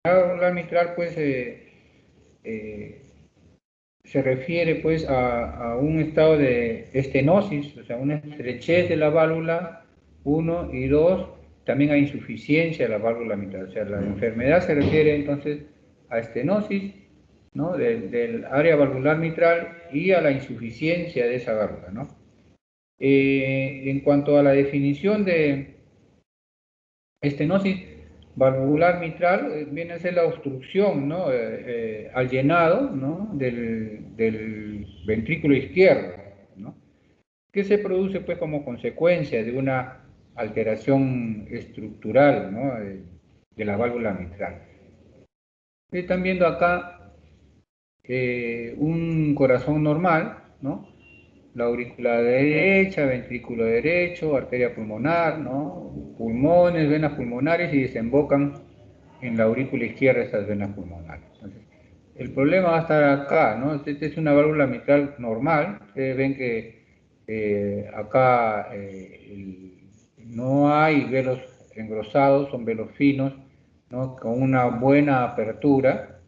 Valvular mitral, pues, se refiere, pues, a un estado de estenosis, o sea, una estrechez de la válvula, uno, y dos, también a insuficiencia de la válvula mitral. O sea, la enfermedad se refiere, entonces, a estenosis, ¿no?, del área valvular mitral y a la insuficiencia de esa válvula, ¿no? En cuanto a la definición de estenosis valvular mitral, viene a ser la obstrucción, ¿no?, al llenado, ¿no?, del ventrículo izquierdo, ¿no?, que se produce, pues, como consecuencia de una alteración estructural, ¿no?, de la válvula mitral. Están viendo acá un corazón normal, ¿no?, la aurícula derecha, ventrículo derecho, arteria pulmonar, ¿no?, pulmones, venas pulmonares, y desembocan en la aurícula izquierda esas venas pulmonares. Entonces, el problema va a estar acá, ¿no? Esta es una válvula mitral normal. Ustedes ven que acá no hay velos engrosados, son velos finos, ¿no?, con una buena apertura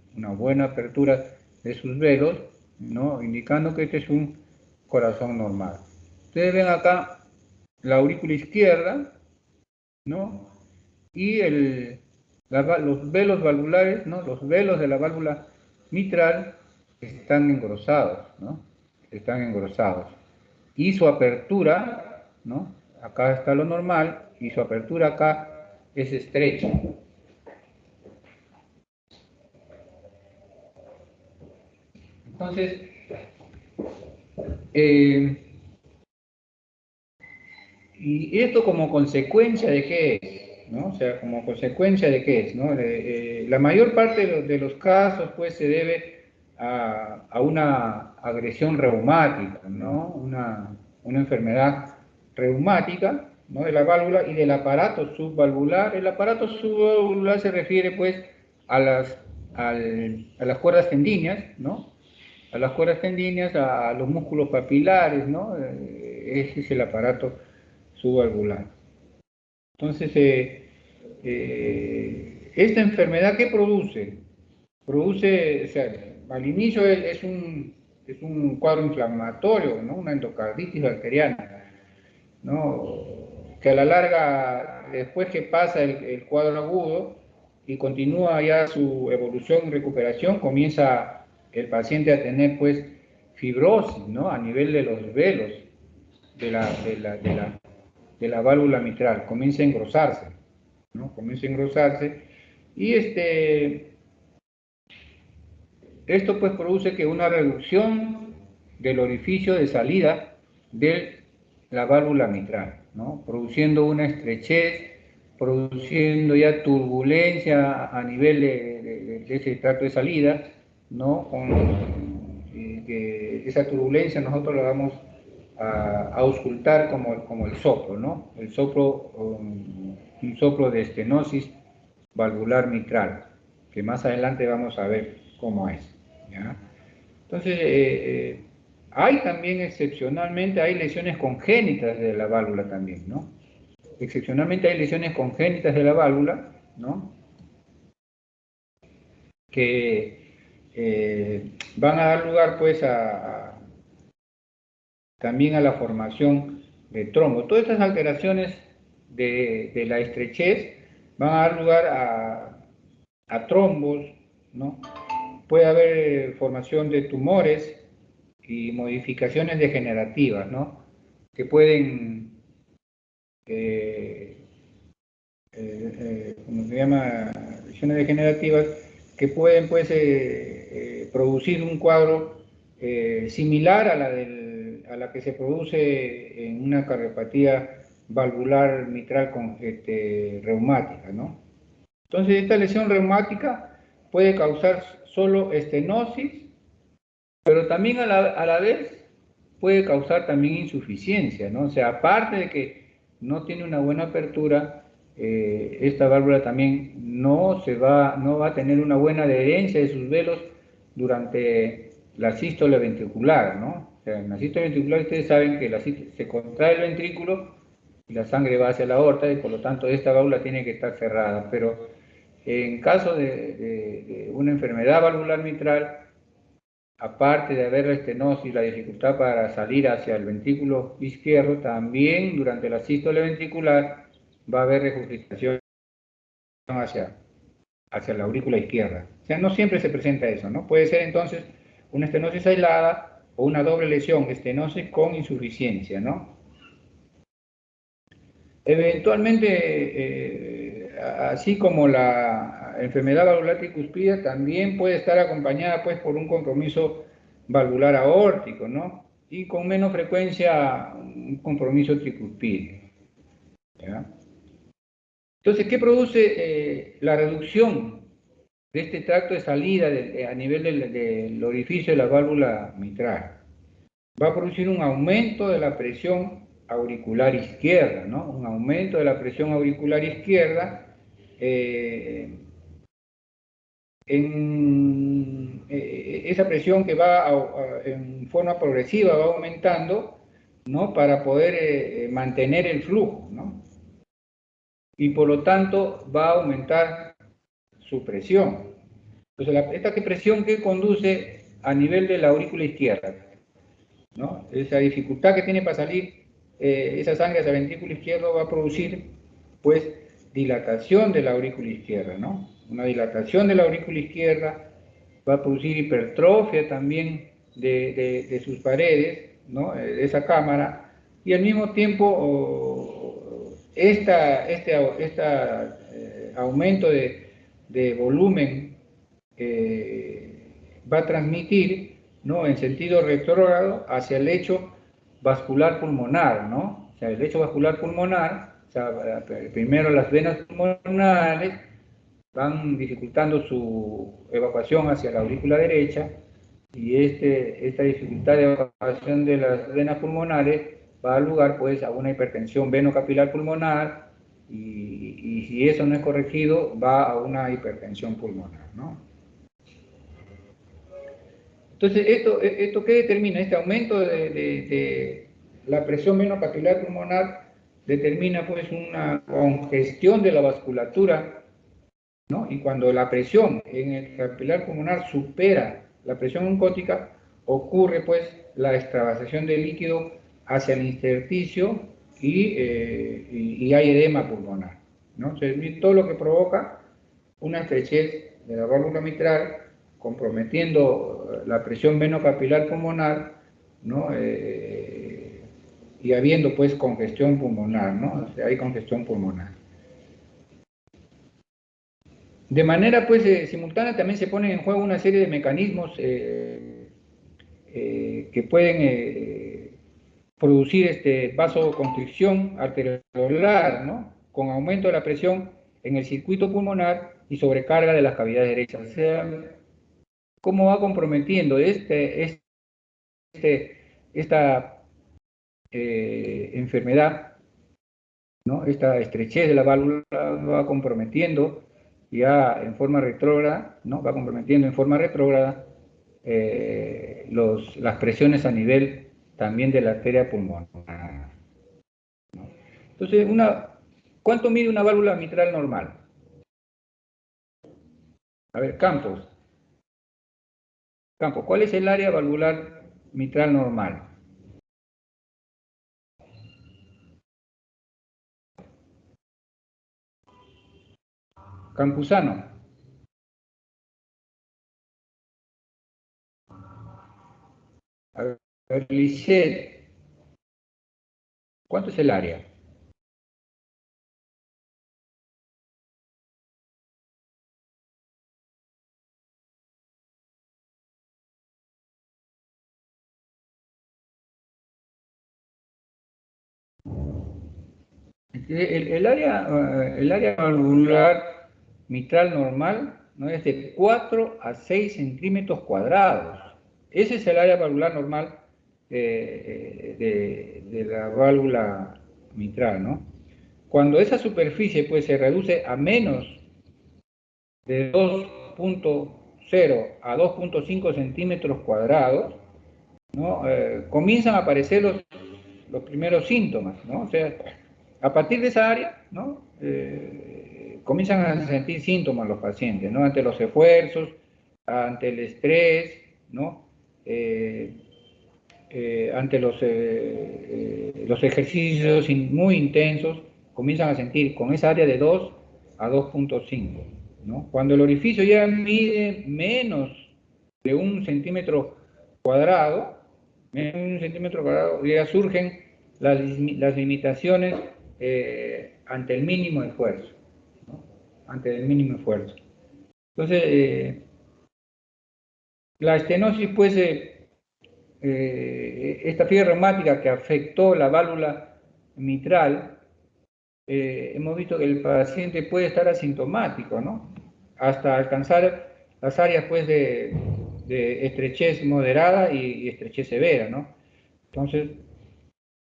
de sus velos, ¿no?, indicando que este es un corazón normal. Ustedes ven acá la aurícula izquierda, ¿no?, y los velos valvulares, ¿no?, los velos de la válvula mitral están engrosados, ¿no?, están engrosados. Y su apertura, ¿no?, acá está lo normal, y su apertura acá es estrecha. Entonces, ¿y esto como consecuencia de qué es? ¿No? O sea, como consecuencia de qué es, ¿no? La mayor parte de los casos, pues, se debe a una agresión reumática, ¿no? Una enfermedad reumática, ¿no?, de la válvula y del aparato subvalvular. El aparato subvalvular se refiere, pues, a las cuerdas tendíneas, ¿no?, a las cuerdas tendíneas, a los músculos papilares, ¿no? Ese es el aparato subvalvular. Entonces, esta enfermedad, ¿qué produce? Produce, o sea, al inicio es un cuadro inflamatorio, ¿no?, una endocarditis bacteriana, ¿no?, que a la larga, después que pasa el cuadro agudo y continúa ya su evolución y recuperación, comienza el paciente a tener, pues, fibrosis, ¿no?, a nivel de los velos de la válvula mitral, comienza a engrosarse, ¿no?, comienza a engrosarse, y esto, pues, produce que una reducción del orificio de salida de la válvula mitral, ¿no?, produciendo una estrechez, produciendo ya turbulencia a nivel de ese tracto de salida, ¿no?, que esa turbulencia nosotros la vamos a auscultar como el soplo, ¿no?, el soplo, un soplo de estenosis valvular mitral, que más adelante vamos a ver cómo es, ¿ya? Entonces, hay también excepcionalmente, hay lesiones congénitas de la válvula también, ¿no? Excepcionalmente hay lesiones congénitas de la válvula, ¿no?, que van a dar lugar, pues, también a la formación de trombos. Todas estas alteraciones de la estrechez van a dar lugar a trombos, ¿no? Puede haber formación de tumores y modificaciones degenerativas, ¿no?, que pueden, ¿cómo se llama?, lesiones degenerativas, que pueden, pues, producir un cuadro similar a la que se produce en una cardiopatía valvular mitral reumática, ¿no? Entonces, esta lesión reumática puede causar solo estenosis, pero también a la vez puede causar también insuficiencia, ¿no? O sea, aparte de que no tiene una buena apertura, esta válvula también no va a tener una buena adherencia de sus velos durante la sístole ventricular, ¿no? O sea, en la sístole ventricular ustedes saben que se contrae el ventrículo y la sangre va hacia la aorta, y por lo tanto esta válvula tiene que estar cerrada, pero en caso de una enfermedad valvular mitral, aparte de haber la estenosis, la dificultad para salir hacia el ventrículo izquierdo, también durante la sístole ventricular va a haber regurgitación hacia la aurícula izquierda. O sea, no siempre se presenta eso, ¿no? Puede ser entonces una estenosis aislada o una doble lesión, estenosis con insuficiencia, ¿no? Eventualmente, así como la enfermedad valvular tricuspidea, también puede estar acompañada pues por un compromiso valvular aórtico, ¿no? Y con menos frecuencia un compromiso tricuspideo, ¿ya? Entonces, ¿qué produce la reducción de este tracto de salida a nivel del orificio de la válvula mitral? Va a producir un aumento de la presión auricular izquierda, ¿no? Un aumento de la presión auricular izquierda esa presión que va en forma progresiva va aumentando, ¿no? Para poder mantener el flujo, ¿no? Y por lo tanto va a aumentar su presión. Entonces, esta presión que conduce a nivel de la aurícula izquierda, ¿no? Esa dificultad que tiene para salir esa sangre hacia el ventrículo izquierdo va a producir, pues, dilatación de la aurícula izquierda, ¿no? Una dilatación de la aurícula izquierda va a producir hipertrofia también de sus paredes, ¿no? De esa cámara, y al mismo tiempo este aumento de volumen va a transmitir, ¿no? En sentido retrógrado hacia el lecho vascular pulmonar, ¿no? O sea, el lecho vascular pulmonar, o sea, primero las venas pulmonares van dificultando su evacuación hacia la aurícula derecha, y esta dificultad de evacuación de las venas pulmonares va a dar lugar pues a una hipertensión venocapilar pulmonar, y si eso no es corregido va a una hipertensión pulmonar, ¿no? Entonces, ¿esto qué determina? Este aumento de la presión venocapilar pulmonar determina pues una congestión de la vasculatura, ¿no? Y cuando la presión en el capilar pulmonar supera la presión oncótica, ocurre pues la extravasación de líquido hacia el intersticio y hay edema pulmonar, ¿no? Entonces, todo lo que provoca una estrechez de la válvula mitral, comprometiendo la presión venocapilar pulmonar, ¿no? Y habiendo pues congestión pulmonar, ¿no? O sea, hay congestión pulmonar. De manera pues simultánea también se ponen en juego una serie de mecanismos que pueden producir vasoconstricción arteriolar, ¿no? Con aumento de la presión en el circuito pulmonar y sobrecarga de las cavidades derechas. O sea, cómo va comprometiendo esta enfermedad, ¿no? Esta estrechez de la válvula va comprometiendo ya en forma retrógrada, ¿no? Va comprometiendo en forma retrógrada las presiones a nivel también de la arteria pulmonar, ¿no? Entonces, ¿cuánto mide una válvula mitral normal? A ver, Campos, ¿cuál es el área valvular mitral normal? Campuzano. A ver, Lisset, ¿cuánto es el área? El área valvular mitral normal, ¿no? Es de 4 a 6 centímetros cuadrados. Ese es el área valvular normal de la válvula mitral, ¿no? Cuando esa superficie pues, se reduce a menos de 2.0 a 2.5 centímetros cuadrados, ¿no? Comienzan a aparecer los primeros síntomas, ¿no? O sea, a partir de esa área, ¿no? comienzan a sentir síntomas los pacientes, ¿no? Ante los esfuerzos, ante el estrés, ¿no? Ante los ejercicios muy intensos, comienzan a sentir con esa área de 2 a 2.5, ¿no? Cuando el orificio ya mide menos de 1 centímetro cuadrado, ya surgen las limitaciones ante el mínimo esfuerzo, ¿no? Ante el mínimo esfuerzo. Entonces, la estenosis, pues, esta fiebre reumática que afectó la válvula mitral, hemos visto que el paciente puede estar asintomático, ¿no? Hasta alcanzar las áreas, pues, de estrechez moderada y estrechez severa, ¿no? Entonces,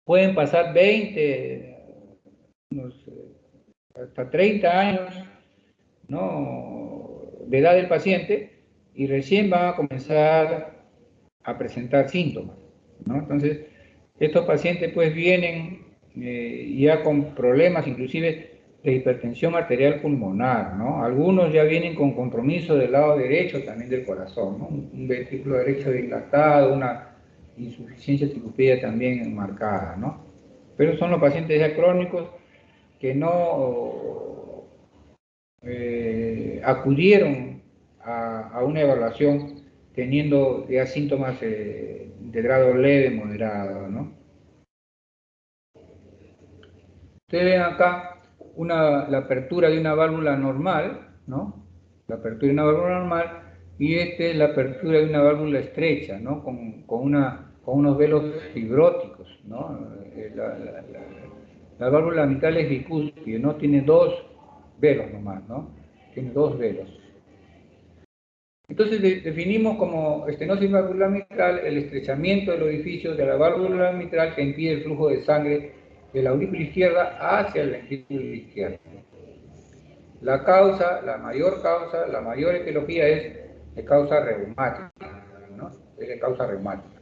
pueden pasar 20, hasta 30 años, ¿no?, de edad del paciente, y recién van a comenzar a presentar síntomas, ¿no? Entonces, estos pacientes pues vienen ya con problemas inclusive de hipertensión arterial pulmonar, ¿no? Algunos ya vienen con compromiso del lado derecho también del corazón, ¿no? Un ventrículo derecho dilatado, una insuficiencia tricúspide también marcada, ¿no? Pero son los pacientes ya crónicos que no acudieron a una evaluación teniendo ya síntomas de grado leve, moderado, ¿no? Ustedes ven acá la apertura de una válvula normal, ¿no? La apertura de una válvula normal, y esta es la apertura de una válvula estrecha, ¿no? Con unos velos fibróticos, ¿no? La válvula mitral es bicúspide, ¿no? Tiene 2 velos nomás, ¿no? Tiene 2 velos. Entonces definimos como estenosis valvular mitral el estrechamiento del orificio de la válvula mitral que impide el flujo de sangre de la aurícula izquierda hacia el ventrículo izquierdo. La causa, la mayor etiología es de causa reumática, ¿no? Es de causa reumática.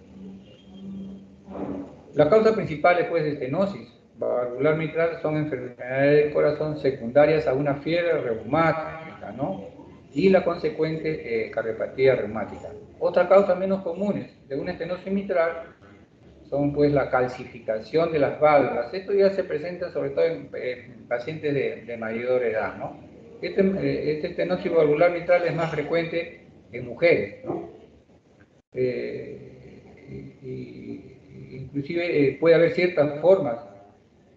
Las causas principales, pues, de estenosis valvular mitral son enfermedades del corazón secundarias a una fiebre reumática, ¿no? Y la consecuente cardiopatía reumática. Otras causas menos comunes de una estenosis mitral son, pues, la calcificación de las válvulas. Esto ya se presenta sobre todo en pacientes de mayor edad, ¿no? Este estenosis valvular mitral es más frecuente en mujeres, ¿no? Inclusive puede haber ciertas formas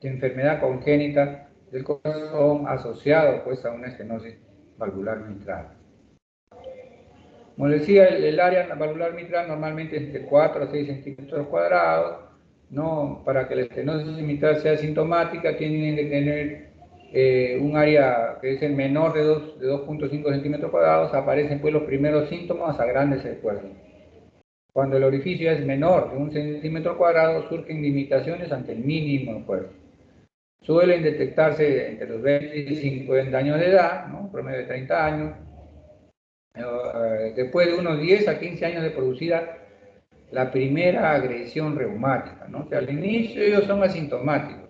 de enfermedad congénita del corazón asociado, pues, a una estenosis valvular mitral. Como decía, el área valvular mitral normalmente es de 4 a 6 centímetros cuadrados, ¿no? Para que la estenosis mitral sea sintomática, tienen que tener un área que es el menor de 2.5 centímetros cuadrados. Aparecen, pues, los primeros síntomas a grandes esfuerzos. Cuando el orificio es menor de 1 centímetro cuadrado, surgen limitaciones ante el mínimo esfuerzo. Suelen detectarse entre los 20 y 50 años de edad, ¿no? Promedio de 30 años. Después de unos 10 a 15 años de producida la primera agresión reumática, ¿no? Que al inicio ellos son asintomáticos,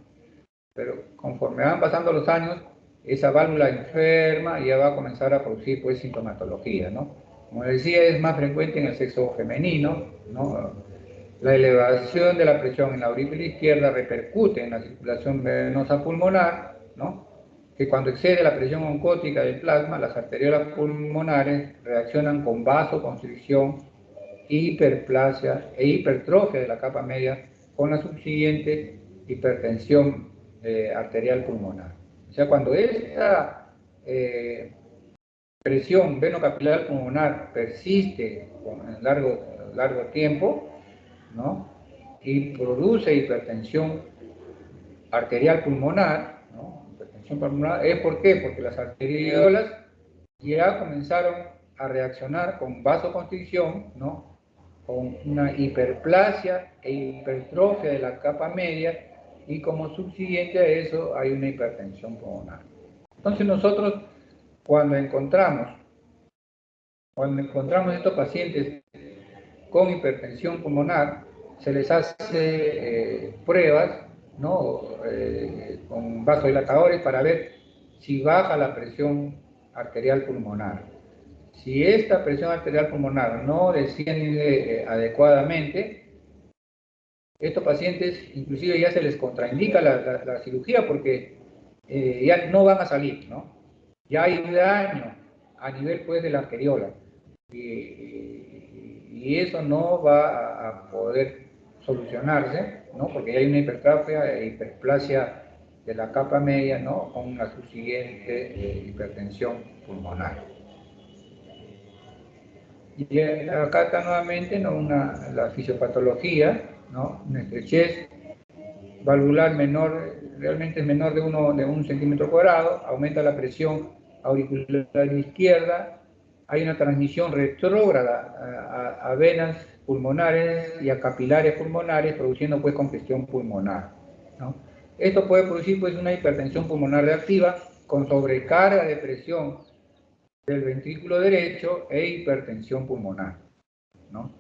pero conforme van pasando los años, esa válvula enferma y ya va a comenzar a producir, pues, sintomatología, ¿no? Como decía, es más frecuente en el sexo femenino, ¿no? La elevación de la presión en la aurícula izquierda repercute en la circulación venosa pulmonar, ¿no? Que cuando excede la presión oncótica del plasma, las arteriolas pulmonares reaccionan con vasoconstricción, hiperplasia e hipertrofia de la capa media, con la subsiguiente hipertensión arterial pulmonar. O sea, cuando esta presión venocapilar pulmonar persiste con largo tiempo, ¿no? Y produce hipertensión arterial pulmonar, ¿no? Hipertensión pulmonar, ¿por qué? Porque las arteriolas ya comenzaron a reaccionar con vasoconstricción, ¿no? Con una hiperplasia e hipertrofia de la capa media, y como subsiguiente a eso hay una hipertensión pulmonar. Entonces nosotros, cuando encontramos estos pacientes con hipertensión pulmonar, se les hace pruebas, ¿no? Con vasodilatadores para ver si baja la presión arterial pulmonar. Si esta presión arterial pulmonar no desciende adecuadamente, estos pacientes inclusive ya se les contraindica la cirugía porque ya no van a salir, ¿no? Ya hay daño a nivel pues de la arteriola y eso no va a poder solucionarse, ¿no? Porque ya hay una hipertrofia e hiperplasia de la capa media, ¿no? Con la subsiguiente hipertensión pulmonar. Y acá está nuevamente, ¿no? La fisiopatología, ¿no? Una estrechez valvular menor, realmente es menor de 1 centímetro cuadrado, aumenta la presión auricular izquierda, hay una transmisión retrógrada a venas pulmonares y a capilares pulmonares, produciendo pues congestión pulmonar, ¿no? Esto puede producir pues una hipertensión pulmonar reactiva con sobrecarga de presión del ventrículo derecho e hipertensión pulmonar, ¿no?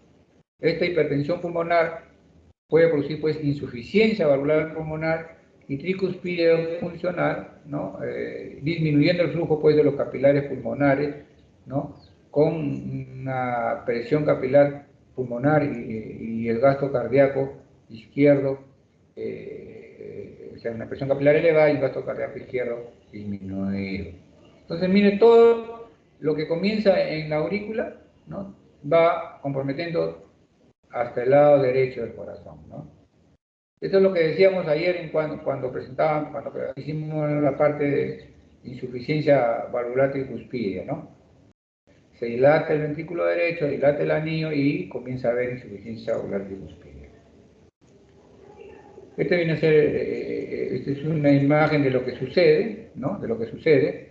Esta hipertensión pulmonar puede producir pues insuficiencia valvular pulmonar y tricuspidio funcional, ¿no? Disminuyendo el flujo pues de los capilares pulmonares, ¿no? Con una presión capilar pulmonar y el gasto cardíaco izquierdo, o sea, una presión capilar elevada y un gasto cardíaco izquierdo disminuido. Entonces, mire, todo lo que comienza en la aurícula, ¿no? Va comprometiendo hasta el lado derecho del corazón, ¿no? Esto es lo que decíamos ayer cuando hicimos la parte de insuficiencia valvular tricuspidia, ¿no? Se dilata el ventrículo derecho, dilata el anillo y comienza a haber insuficiencia valvular tricuspidia. Esta viene a ser, esta es una imagen de lo que sucede, ¿no? De lo que sucede.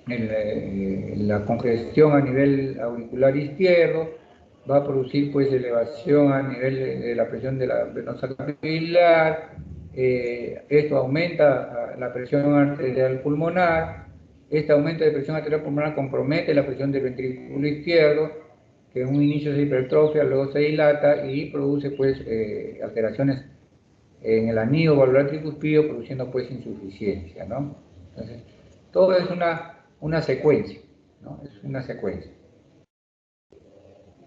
La congestión a nivel auricular izquierdo va a producir pues elevación a nivel de la presión de la venosa capilar, esto aumenta la presión arterial pulmonar, este aumento de presión arterial pulmonar compromete la presión del ventrículo izquierdo, que en un inicio se hipertrofia, luego se dilata y produce pues alteraciones en el anillo valvular tricuspidio, produciendo pues insuficiencia, ¿no? Entonces, todo es una secuencia, ¿no? Es una secuencia.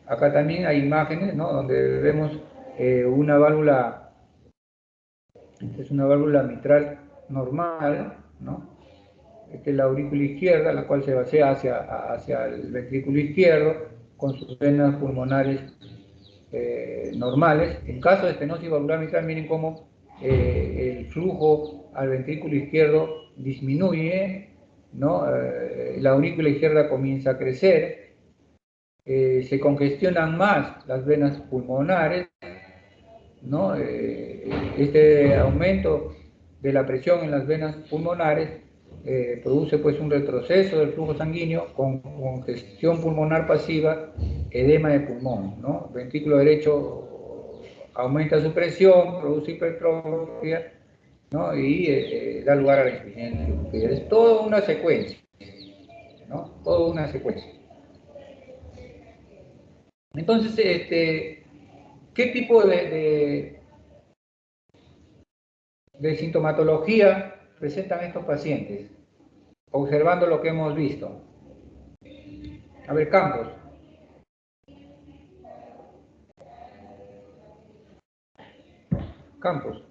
Acá también hay imágenes, ¿no? Donde vemos una válvula, es una válvula mitral normal, ¿no? Esta es la aurícula izquierda, la cual se basea hacia el ventrículo izquierdo, con sus venas pulmonares normales. En caso de estenosis valvular mitral, miren cómo el flujo al ventrículo izquierdo disminuye, ¿no? La aurícula izquierda comienza a crecer, se congestionan más las venas pulmonares, ¿no? Este aumento de la presión en las venas pulmonares produce pues un retroceso del flujo sanguíneo con congestión pulmonar pasiva, edema de pulmón, ¿no? Ventrículo derecho aumenta su presión, produce hipertrofia, ¿no? Y da lugar a la insuficiencia. Es toda una secuencia, ¿no? Toda una secuencia. Entonces, ¿qué tipo de sintomatología presentan estos pacientes? Observando lo que hemos visto. A ver, Campos. Campos.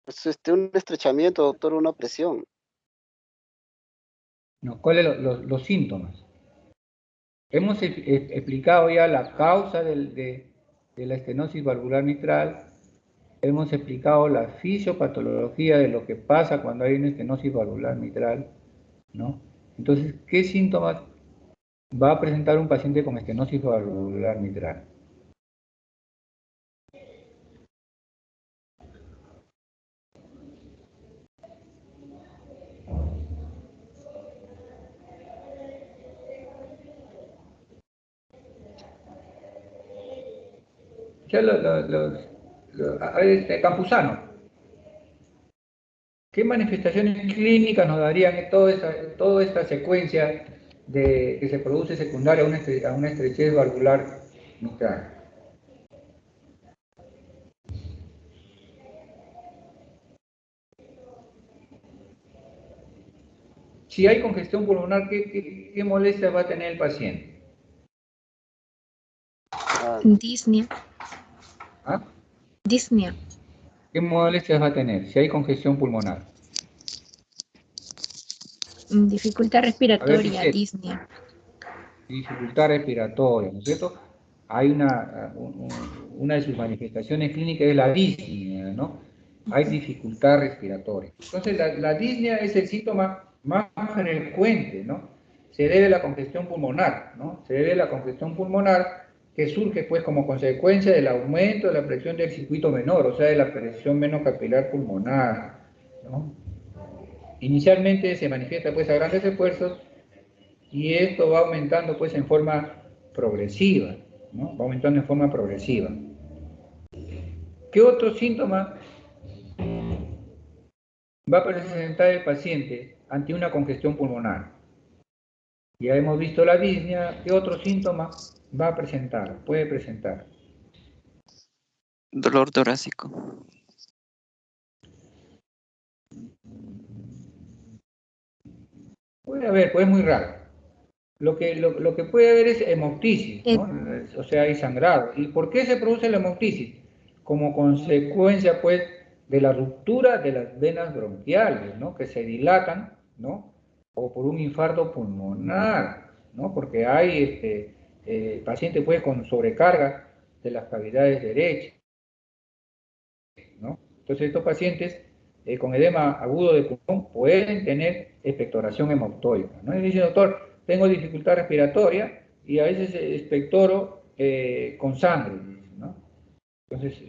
Pues un estrechamiento, doctor, una presión. No, ¿cuáles son los síntomas? Hemos explicado ya la causa de la estenosis valvular mitral, hemos explicado la fisiopatología de lo que pasa cuando hay una estenosis valvular mitral, ¿no? Entonces, ¿qué síntomas va a presentar un paciente con estenosis valvular mitral? Ya Campuzano, ¿qué manifestaciones clínicas nos darían toda esta secuencia que se produce secundaria a una estrechez valvular mitral? Si hay congestión pulmonar, ¿qué molestia va a tener el paciente? Disnea. ¿Ah? Disnea. ¿Qué molestias va a tener si hay congestión pulmonar? Dificultad A ver si respiratoria, sé. disnea. Dificultad respiratoria, ¿no es cierto? Hay una de sus manifestaciones clínicas es la disnea, ¿no? Hay dificultad respiratoria. Entonces, la disnea es el síntoma más frecuente, ¿no? Se debe a la congestión pulmonar, ¿no? Se debe a la congestión pulmonar que surge, pues, como consecuencia del aumento de la presión del circuito menor, o sea, de la presión venocapilar pulmonar, ¿no? Inicialmente se manifiesta, pues, a grandes esfuerzos y esto va aumentando pues en forma progresiva, ¿no? Va aumentando en forma progresiva. ¿Qué otro síntoma va a presentar el paciente ante una congestión pulmonar? Ya hemos visto la disnea, ¿qué otro síntoma va a presentar? Puede presentar. Dolor torácico. Puede haber, pues es muy raro. Lo que puede haber es hemoptisis, ¿no? O sea, hay sangrado. ¿Y por qué se produce la hemoptisis? Como consecuencia, pues, de la ruptura de las venas bronquiales, ¿no? Que se dilatan, ¿no? O por un infarto pulmonar, ¿no? Porque hay pacientes, pues, con sobrecarga de las cavidades derechas, ¿no? Entonces, estos pacientes con edema agudo de pulmón pueden tener expectoración hemoptóica, ¿no? Y dice, doctor, tengo dificultad respiratoria y a veces expectoro con sangre, ¿no? Entonces,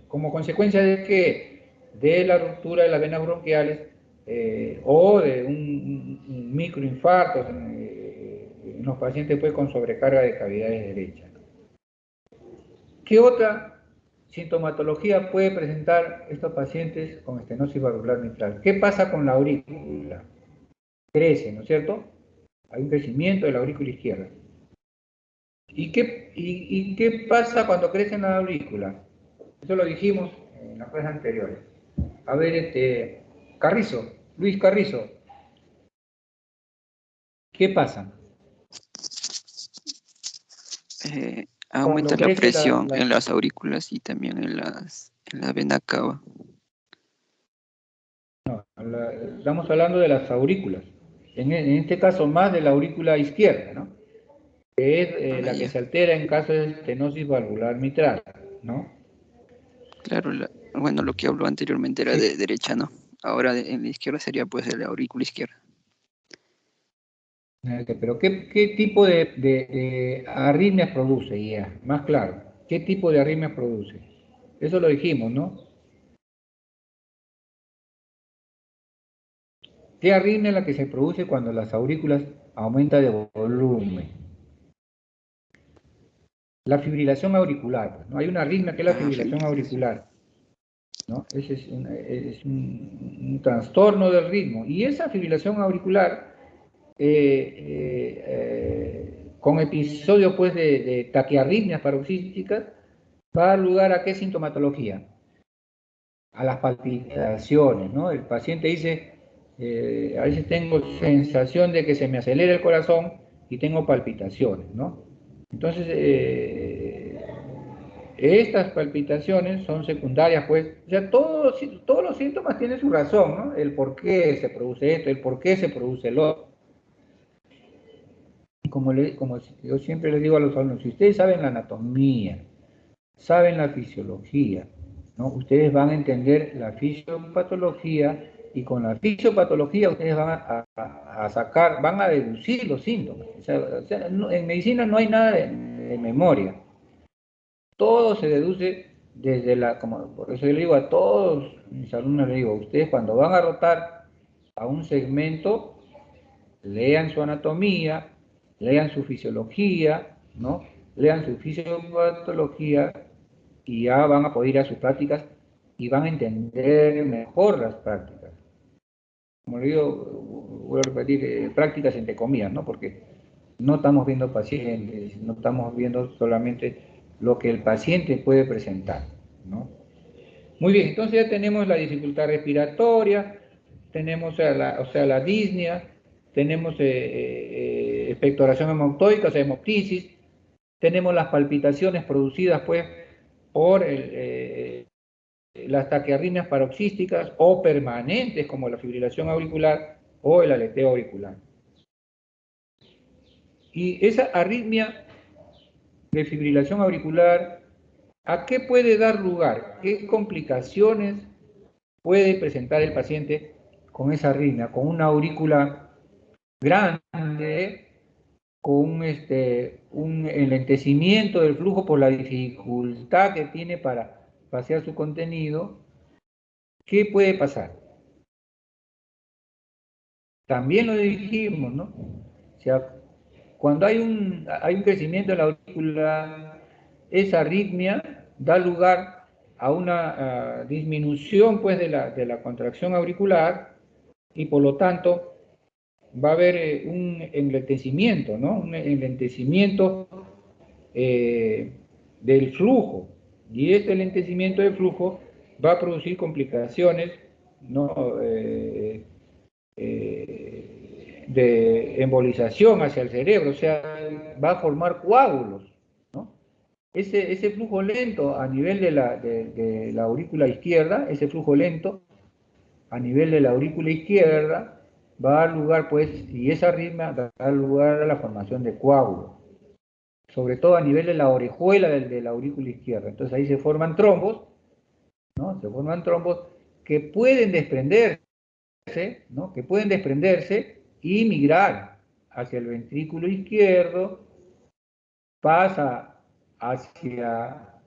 como consecuencia de que de la ruptura de las venas bronquiales o de un microinfarto en los pacientes pues, con sobrecarga de cavidades derechas. ¿Qué otra sintomatología puede presentar estos pacientes con estenosis valvular mitral? ¿Qué pasa con la aurícula? Crece, ¿no es cierto? Hay un crecimiento de la aurícula izquierda. ¿Y qué pasa cuando crece en la aurícula? Eso lo dijimos en las clases anteriores. A ver, Carrizo, Luis Carrizo, ¿qué pasa? Aumenta Cuando la crece presión en las aurículas y también en la vena cava. Estamos hablando de las aurículas. En este caso más de la aurícula izquierda, ¿no? Que es la que Ya. se altera en caso de estenosis valvular mitral, ¿no? Claro, bueno, lo que habló anteriormente era Sí. de derecha, ¿no? Ahora en la izquierda sería pues de la aurícula izquierda. Pero ¿qué tipo de arritmias produce ya? Más claro, ¿qué tipo de arritmias produce? Eso lo dijimos, ¿no? ¿Qué arritmia es la que se produce cuando las aurículas aumentan de volumen? La fibrilación auricular, ¿no? Hay una arritmia que es la fibrilación auricular, ¿no? Ese es un trastorno del ritmo. Y esa fibrilación auricular, con episodios pues, de taquiarritmias paroxísticas, va a dar lugar a qué sintomatología? A las palpitaciones, ¿no? El paciente dice, a veces tengo sensación de que se me acelera el corazón y tengo palpitaciones, ¿no? Entonces, estas palpitaciones son secundarias, pues, o sea, todos los síntomas tienen su razón, ¿no? El por qué se produce esto, el por qué se produce lo otro. Y como yo siempre les digo a los alumnos, si ustedes saben la anatomía, saben la fisiología, ¿no? Ustedes van a entender la fisiopatología y con la fisiopatología ustedes van a sacar, van a deducir los síntomas. En medicina no hay nada de memoria. Todo se deduce desde como por eso yo le digo a todos mis alumnos, le digo, ustedes cuando van a rotar a un segmento, lean su anatomía, lean su fisiología, ¿no? Lean su fisiopatología y ya van a poder ir a sus prácticas y van a entender mejor las prácticas. Como le digo, voy a repetir, prácticas entre comillas, ¿no? Porque no estamos viendo pacientes, no estamos viendo solamente lo que el paciente puede presentar, ¿no? Muy bien, entonces ya tenemos la dificultad respiratoria, tenemos la disnea, tenemos expectoración hemoptoica, o sea, hemoptisis, tenemos las palpitaciones producidas pues por las taquiarritmias paroxísticas o permanentes como la fibrilación auricular o el aleteo auricular. Y esa arritmia de fibrilación auricular, ¿a qué puede dar lugar? ¿Qué complicaciones puede presentar el paciente con esa arritmia? Con una aurícula grande, con un enlentecimiento del flujo por la dificultad que tiene para vaciar su contenido. ¿Qué puede pasar? También lo dijimos, ¿no? O sea, cuando hay un crecimiento de la aurícula, esa arritmia da lugar a una disminución pues, de la contracción auricular y por lo tanto va a haber un enlentecimiento, ¿no? Un enlentecimiento del flujo. Y este enlentecimiento del flujo va a producir complicaciones, ¿no? De embolización hacia el cerebro, o sea, va a formar coágulos, ¿no? Ese flujo lento a nivel de la aurícula izquierda, ese flujo lento a nivel de la aurícula izquierda va a dar lugar, pues, y esa arritmia da lugar a la formación de coágulos, sobre todo a nivel de la orejuela de la aurícula izquierda. Entonces ahí se forman trombos, ¿no? Se forman trombos que pueden desprenderse, ¿no? Que pueden desprenderse y migrar hacia el ventrículo izquierdo, pasa hacia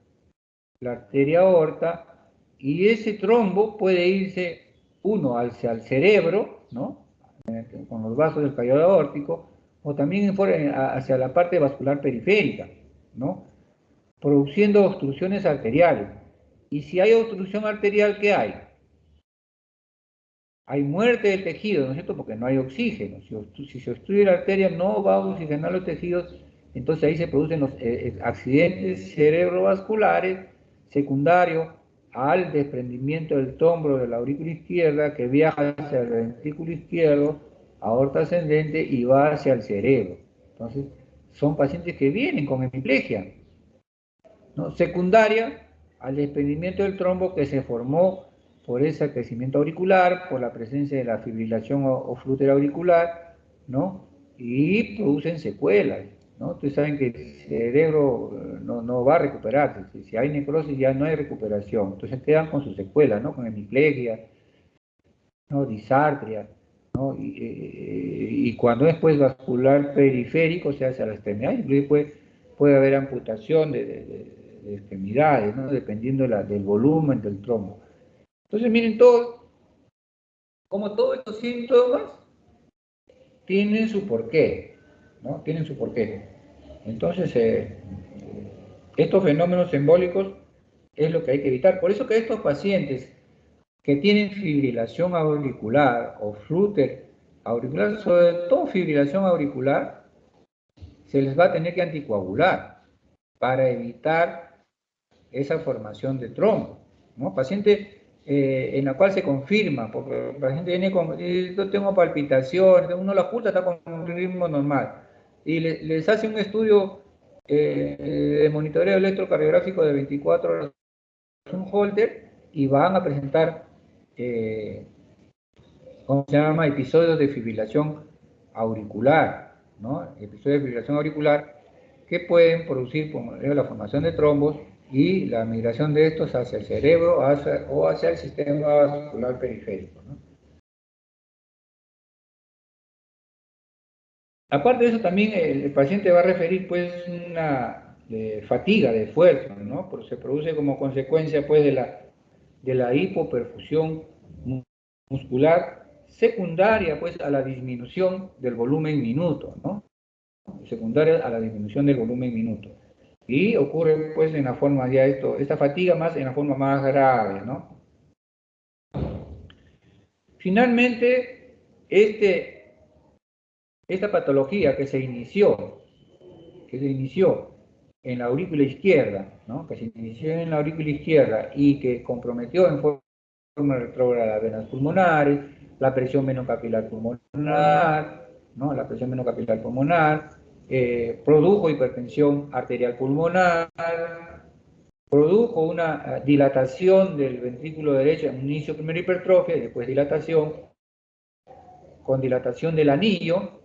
la arteria aorta y ese trombo puede irse uno hacia el cerebro, ¿no? Con los vasos del callado aórtico, o también hacia la parte vascular periférica, ¿no? Produciendo obstrucciones arteriales. Y si hay obstrucción arterial, ¿qué hay? Hay muerte del tejido, ¿no es cierto? Porque no hay oxígeno. Si se obstruye la arteria, no va a oxigenar los tejidos, entonces ahí se producen los accidentes cerebrovasculares secundarios al desprendimiento del trombo de la aurícula izquierda que viaja hacia el ventrículo izquierdo, aorta ascendente y va hacia el cerebro. Entonces, son pacientes que vienen con hemiplegia, ¿no? Secundaria al desprendimiento del trombo que se formó por ese crecimiento auricular, por la presencia de la fibrilación o flúter auricular, ¿no? Y producen secuelas, ¿no? Ustedes saben que el cerebro no va a recuperarse. Si hay necrosis ya no hay recuperación. Entonces quedan con sus secuelas, ¿no? Con hemiplegia, ¿no? Disartria, ¿no? Y cuando es pues vascular periférico, se hace a la extremidad, inclusive puede haber amputación de extremidades, ¿no? Dependiendo del volumen del trombo. Entonces miren como todos estos síntomas tienen su porqué, ¿no? Tienen su porqué. Entonces, estos fenómenos embólicos es lo que hay que evitar. Por eso que estos pacientes que tienen fibrilación auricular o flúter auricular, sobre todo fibrilación auricular, se les va a tener que anticoagular para evitar esa formación de trombo, ¿no? Paciente en la cual se confirma, porque el paciente viene con, yo tengo palpitaciones, uno la oculta, está con un ritmo normal, y les hace un estudio de monitoreo electrocardiográfico de 24 horas, un holter, y van a presentar, ¿cómo se llama?, episodios de fibrilación auricular, ¿no? Episodios de fibrilación auricular que pueden producir como la formación de trombos y la migración de estos hacia el cerebro o hacia el sistema vascular periférico, ¿no? Aparte de eso, también el paciente va a referir pues una fatiga de esfuerzo, ¿no? Porque se produce como consecuencia pues de la hipoperfusión muscular secundaria pues a la disminución del volumen minuto, ¿no? Secundaria a la disminución del volumen minuto. Y ocurre pues en la forma ya esta fatiga más en la forma más grave, ¿no? Finalmente, esta patología que se inició en la aurícula izquierda, ¿no? Que se inició en la aurícula izquierda y que comprometió en forma retrógrada las venas pulmonares, la presión venocapilar pulmonar, ¿no? La presión venocapilar pulmonar, produjo hipertensión arterial pulmonar, produjo una dilatación del ventrículo derecho en un inicio primera hipertrofia y después dilatación, con dilatación del anillo,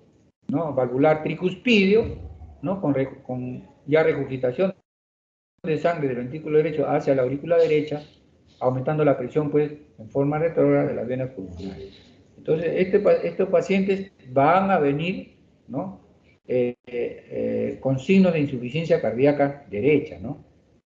¿no? Valvular tricuspidio, ¿no? Con ya regurgitación de sangre del ventrículo derecho hacia la aurícula derecha, aumentando la presión, pues, en forma retrógrada de las venas pulmonares. Entonces, estos pacientes van a venir, ¿no? Con signos de insuficiencia cardíaca derecha, ¿no?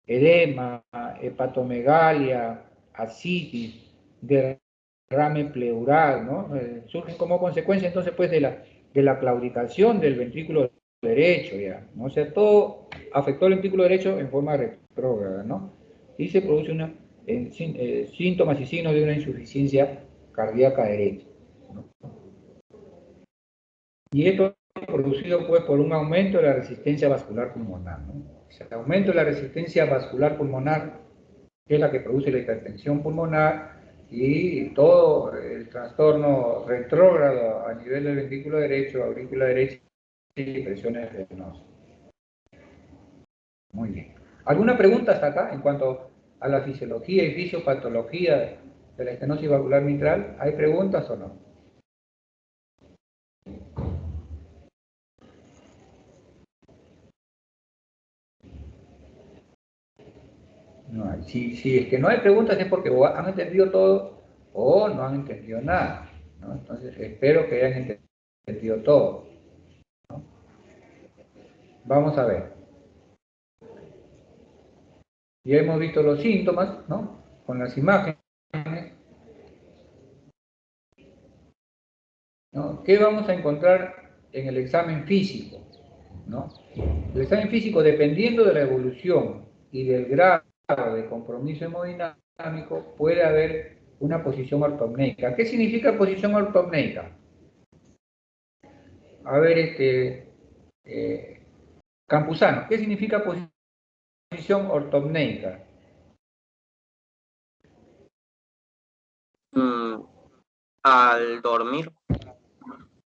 Edema, hepatomegalia, ascitis, derrame pleural, ¿no? Surgen como consecuencia, entonces, pues, de la claudicación del ventrículo derecho, ya, ¿no? O sea, todo afectó el ventrículo derecho en forma retrógrada, ¿no? Y se produce síntomas y signos de una insuficiencia cardíaca derecha, ¿no? Y esto es producido, pues, por un aumento de la resistencia vascular pulmonar, ¿no? O sea, el aumento de la resistencia vascular pulmonar es la que produce la hipertensión pulmonar y todo el trastorno retrógrado a nivel del ventrículo derecho, aurícula derecha y presiones venosas. Muy bien. ¿Alguna pregunta hasta acá en cuanto a la fisiología y fisiopatología de la estenosis valvular mitral? ¿Hay preguntas o no? No hay. Si es que no hay preguntas es porque o han entendido todo o no han entendido nada, ¿no? Entonces espero que hayan entendido todo, ¿no? Vamos a ver. Ya hemos visto los síntomas, ¿no? Con las imágenes, ¿no? ¿Qué vamos a encontrar en el examen físico, ¿no? El examen físico, dependiendo de la evolución y del grado de compromiso hemodinámico, puede haber una posición ortopneica. ¿Qué significa posición ortopneica? A ver, Campuzano, ¿qué significa posición ortopneica? Al dormir.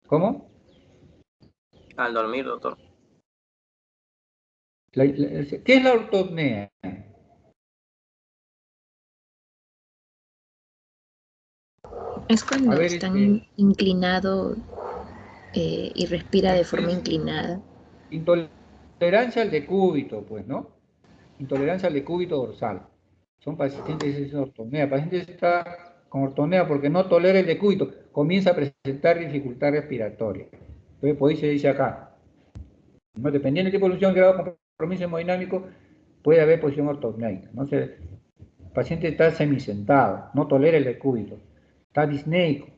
¿Cómo? Al dormir, doctor. ¿Qué es la ortopnea? Es cuando ver, están inclinado y respira de forma inclinada. Intolerancia al decúbito, pues, ¿no? Intolerancia al decúbito dorsal. Son pacientes de ortopnea. El paciente está con ortopnea porque no tolera el decúbito. Comienza a presentar dificultad respiratoria. Entonces, por ahí se dice acá. ¿No? Dependiendo del tipo de evolución, grado de compromiso hemodinámico, puede haber posición ortopneica. ¿No? El paciente está semisentado, no tolera el decúbito. Está disneico.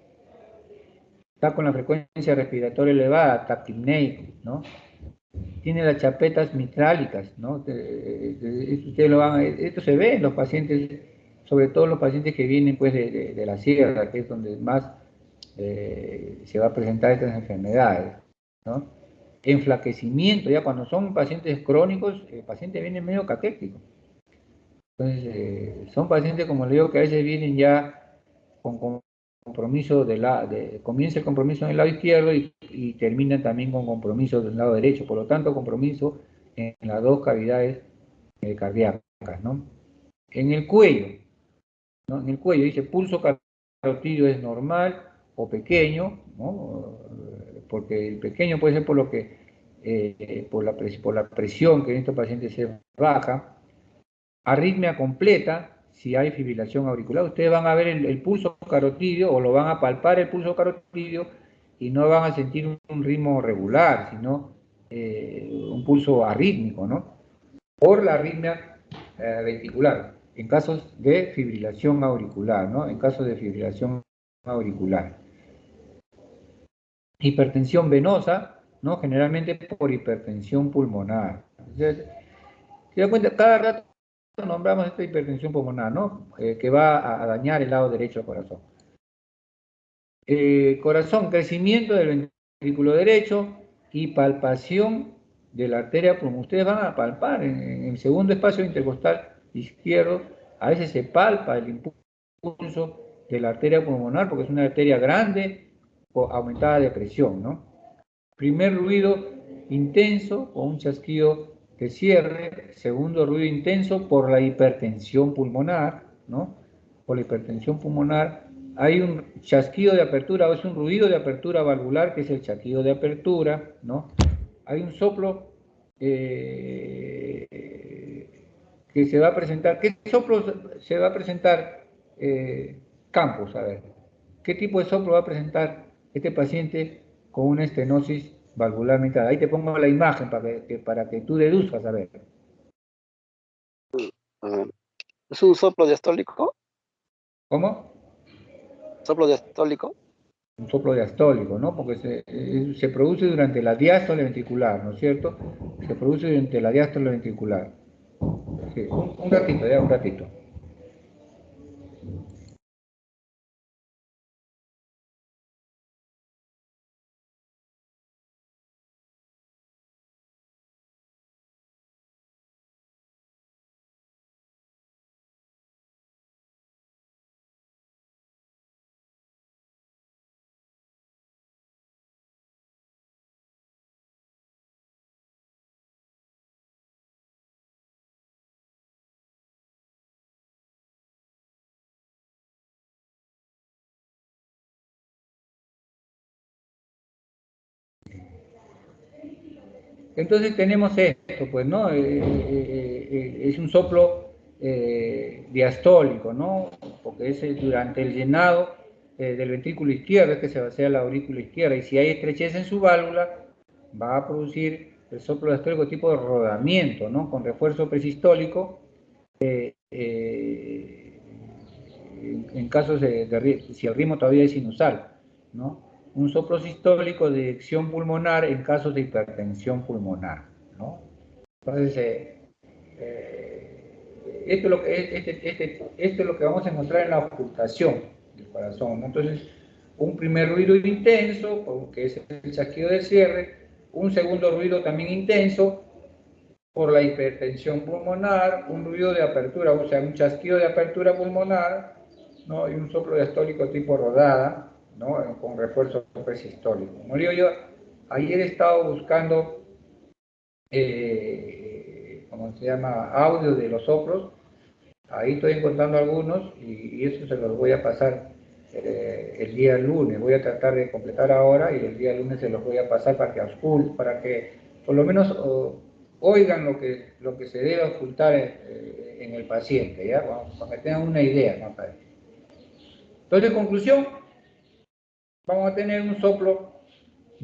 Está con la frecuencia respiratoria elevada, está apneico, ¿no? Tiene las chapetas mitrálicas, ¿no? Esto se ve en los pacientes, sobre todo los pacientes que vienen, pues, de la sierra, que es donde más se va a presentar estas enfermedades, ¿no? Enflaquecimiento, ya cuando son pacientes crónicos, el paciente viene medio caquético. Entonces, son pacientes, como le digo, que a veces vienen ya con compromiso comienza el compromiso en el lado izquierdo y terminan también con compromiso del lado derecho, por lo tanto compromiso en las dos cavidades cardíacas, ¿no? En el cuello, ¿no? En el cuello dice pulso carotidio es normal o pequeño, ¿no? Porque el pequeño puede ser por lo que por la presión que en estos pacientes es baja. Arritmia completa, si hay fibrilación auricular. Ustedes van a ver el pulso carotidio o lo van a palpar el pulso carotidio y no van a sentir un ritmo regular, sino un pulso arrítmico, ¿no? Por la arritmia ventricular, en casos de fibrilación auricular, ¿no? En casos de fibrilación auricular. Hipertensión venosa, ¿no? Generalmente por hipertensión pulmonar. Entonces, se da cuenta, cada rato nombramos esta hipertensión pulmonar, ¿no? Que va a dañar el lado derecho del corazón. Corazón, crecimiento del ventrículo derecho y palpación de la arteria pulmonar. Ustedes van a palpar en el segundo espacio intercostal izquierdo, a veces se palpa el impulso de la arteria pulmonar porque es una arteria grande o aumentada de presión, ¿no? Primer ruido intenso o un chasquido de cierre. Segundo ruido intenso por la hipertensión pulmonar, ¿no? Por la hipertensión pulmonar. Hay un chasquido de apertura o es un ruido de apertura valvular, que es el chasquido de apertura, ¿no? Hay un soplo que se va a presentar. ¿Qué soplo se va a presentar, Campos? A ver, ¿qué tipo de soplo va a presentar este paciente con una estenosis valvular mitral? Ahí te pongo la imagen para que tú deduzcas, a ver. Ah, ¿es un soplo diastólico? ¿Cómo? ¿Soplo diastólico? Un soplo diastólico, ¿no? Porque se produce durante la diástole ventricular, ¿no es cierto? Se produce durante la diástole ventricular. Sí, un ratito, ya, un ratito. Entonces tenemos esto, pues, ¿no? Es un soplo diastólico, ¿no? Porque es durante el llenado del ventrículo izquierdo, es que se vacía la aurícula izquierda, y si hay estrechez en su válvula, va a producir el soplo diastólico tipo de rodamiento, ¿no? Con refuerzo presistólico, en casos si el ritmo todavía es sinusal, ¿no? Un soplo sistólico de eyección pulmonar en casos de hipertensión pulmonar, ¿no? Entonces, esto, es lo que, esto es lo que vamos a encontrar en la ocultación del corazón, ¿no? Entonces, un primer ruido intenso, que es el chasquido de cierre, un segundo ruido también intenso por la hipertensión pulmonar, un ruido de apertura, o sea, un chasquido de apertura pulmonar, ¿no? Y un soplo diastólico tipo rodada, ¿no? Con refuerzo presistólico. Como digo yo, ayer he estado buscando, ¿cómo se llama?, audio de los soplos. Ahí estoy encontrando algunos y eso se los voy a pasar el día lunes. Voy a tratar de completar ahora y el día lunes se los voy a pasar para que por lo menos oigan lo que se debe ocultar en el paciente, ¿ya? Vamos, para que tengan una idea, ¿no? Entonces, en conclusión, vamos a tener un soplo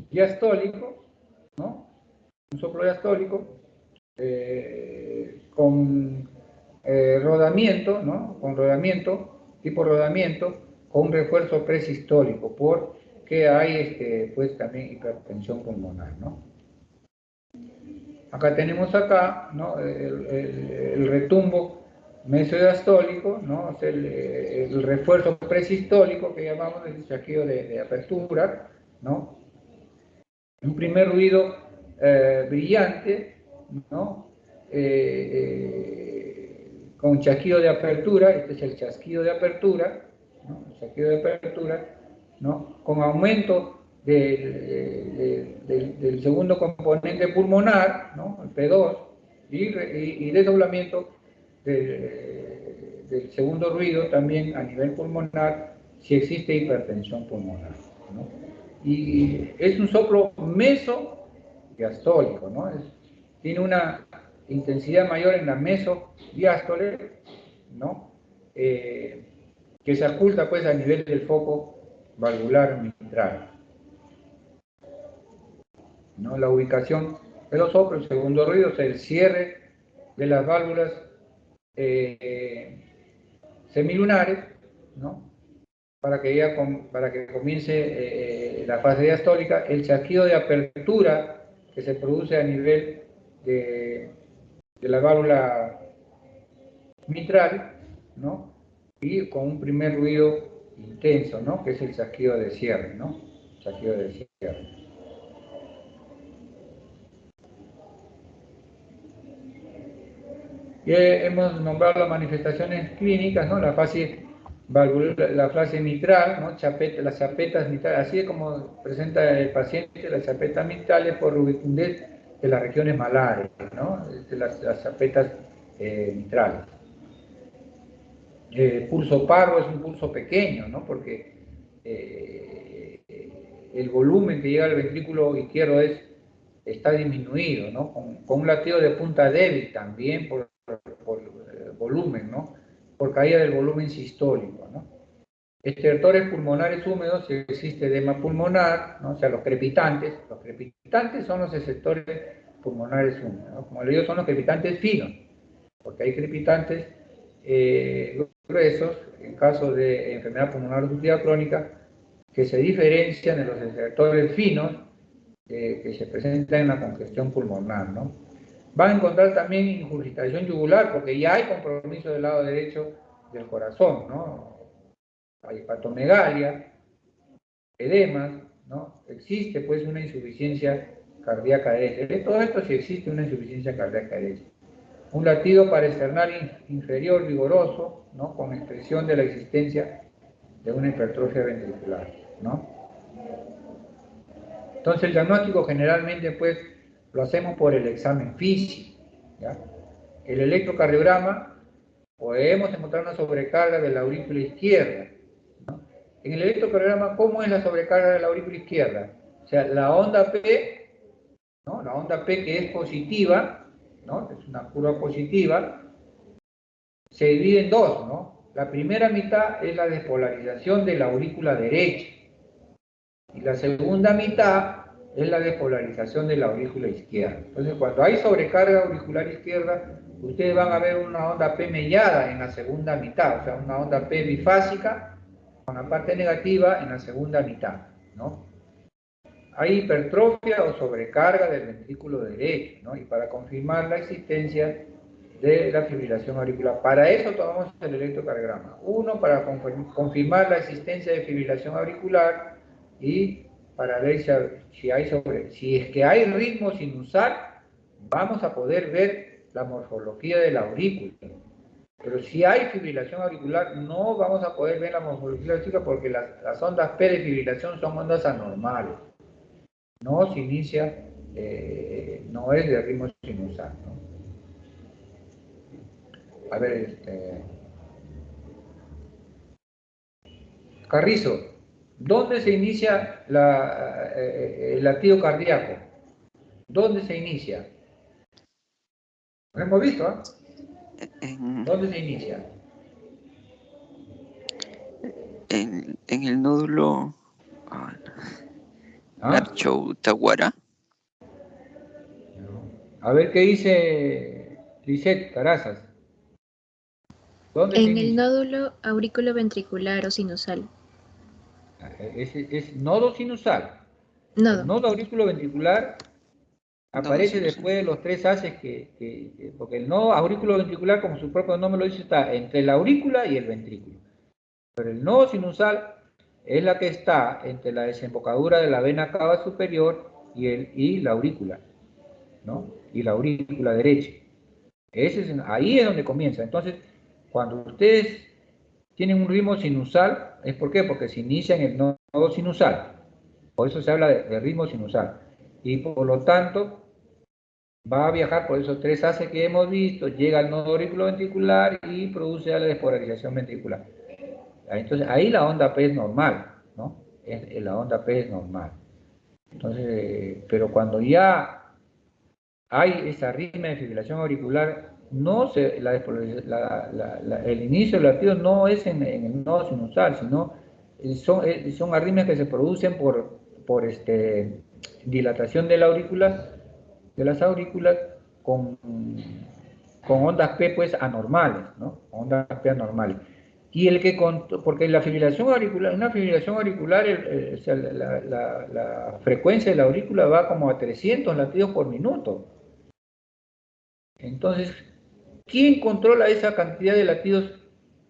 diastólico, ¿no? Un soplo diastólico con rodamiento, ¿no? Con rodamiento, tipo rodamiento, con refuerzo presistólico, porque hay pues también hipertensión pulmonar, ¿no? Acá tenemos ¿no? El retumbo mesodiastólico, ¿no? Es el refuerzo presistólico que llamamos el chasquido de apertura, ¿no? Un primer ruido brillante, ¿no? Con chasquido de apertura, este es el chasquido de apertura, ¿no? El chasquido de apertura, ¿no? Con aumento del segundo componente pulmonar, ¿no? El P2, y desdoblamiento del segundo ruido también a nivel pulmonar si existe hipertensión pulmonar, ¿no? Y es un soplo mesodiastólico, ¿no? Tiene una intensidad mayor en la mesodiástole, ¿no? Que se oculta pues a nivel del foco valvular mitral, ¿no? La ubicación de los soplos, el segundo ruido es el cierre de las válvulas semilunares, ¿no? Para que comience la fase diastólica, el chasquido de apertura que se produce a nivel de la válvula mitral, ¿no? Y con un primer ruido intenso, ¿no? Que es el chasquido de cierre, ¿no? Chasquido de cierre. Y hemos nombrado las manifestaciones clínicas, ¿no? La fase la fase mitral, ¿no? Las chapetas mitrales, así es como presenta el paciente las chapetas mitrales por rubicundez de las regiones malares, ¿no? De las chapetas mitrales. Pulso parvo es un pulso pequeño, ¿no? Porque el volumen que llega al ventrículo izquierdo está disminuido, ¿no? Con un latido de punta débil también por volumen, ¿no? Por caída del volumen sistólico, ¿no? Estertores pulmonares húmedos, si existe edema pulmonar, ¿no? O sea, los crepitantes son los estertores pulmonares húmedos, ¿no? Como le digo, son los crepitantes finos, porque hay crepitantes gruesos, en caso de enfermedad pulmonar obstructiva crónica, que se diferencian de los estertores finos que se presentan en la congestión pulmonar, ¿no? Van a encontrar también ingurgitación yugular, porque ya hay compromiso del lado derecho del corazón, ¿no? Hay hepatomegalia, edemas, ¿no? Existe pues una insuficiencia cardíaca derecha. De todo esto sí existe una insuficiencia cardíaca derecha. Un latido parasternal inferior vigoroso, ¿no? Con expresión de la existencia de una hipertrofia ventricular, ¿no? Entonces el diagnóstico generalmente pues lo hacemos por el examen físico, ¿ya? El electrocardiograma podemos encontrar una sobrecarga de la aurícula izquierda, ¿no? En el electrocardiograma, ¿cómo es la sobrecarga de la aurícula izquierda? O sea, la onda P, ¿no? La onda P que es positiva, ¿no? Es una curva positiva, se divide en dos, ¿no? La primera mitad es la despolarización de la aurícula derecha y la segunda mitad es la despolarización de la aurícula izquierda. Entonces, cuando hay sobrecarga auricular izquierda, ustedes van a ver una onda P mellada en la segunda mitad, o sea, una onda P bifásica con la parte negativa en la segunda mitad, ¿no? Hay hipertrofia o sobrecarga del ventrículo derecho, ¿no? Y para confirmar la existencia de la fibrilación auricular, para eso tomamos el electrocardiograma. Uno, para confirmar la existencia de fibrilación auricular y para ver si es que hay ritmo sinusal, vamos a poder ver la morfología de la aurícula. Pero si hay fibrilación auricular, no vamos a poder ver la morfología de la aurícula porque las ondas P de fibrilación son ondas anormales. No se inicia, no es de ritmo sinusal, ¿no? A ver, Carrizo, ¿dónde se inicia el latido cardíaco? ¿Dónde se inicia? Lo hemos visto, ¿eh? ¿Dónde se inicia? En el nódulo Nacho-Taguara. A ver qué dice Lisette Carazas. ¿Dónde se En el inicia? nódulo auriculoventricular o sinusal. Es nodo sinusal. Nodo. El nodo auriculoventricular aparece sinusal. después de los tres haces porque el nodo auriculoventricular, como su propio nombre lo dice, está entre la aurícula y el ventrículo. Pero el nodo sinusal es la que está entre la desembocadura de la vena cava superior y la aurícula, ¿no? Y la aurícula derecha. Ahí es donde comienza. Entonces, cuando ustedes tienen un ritmo sinusal, ¿es por qué? Porque se inicia en el nodo sinusal. Por eso se habla de ritmo sinusal. Y por lo tanto, va a viajar por esos tres haces que hemos visto, llega al nodo auriculoventricular y produce la despolarización ventricular. Entonces, ahí la onda P es normal, ¿no? La onda P es normal. Entonces, pero cuando ya hay esa arritmia de fibrilación auricular, el inicio del latido no es en el nodo sinusal, sino son arritmias que se producen por dilatación de la aurícula, de las aurículas con ondas P pues anormales, ¿no? Ondas P anormales. Y porque la fibrilación auricular, una fibrilación auricular, o sea, la frecuencia de la aurícula va como a 300 latidos por minuto. Entonces, ¿quién controla esa cantidad de latidos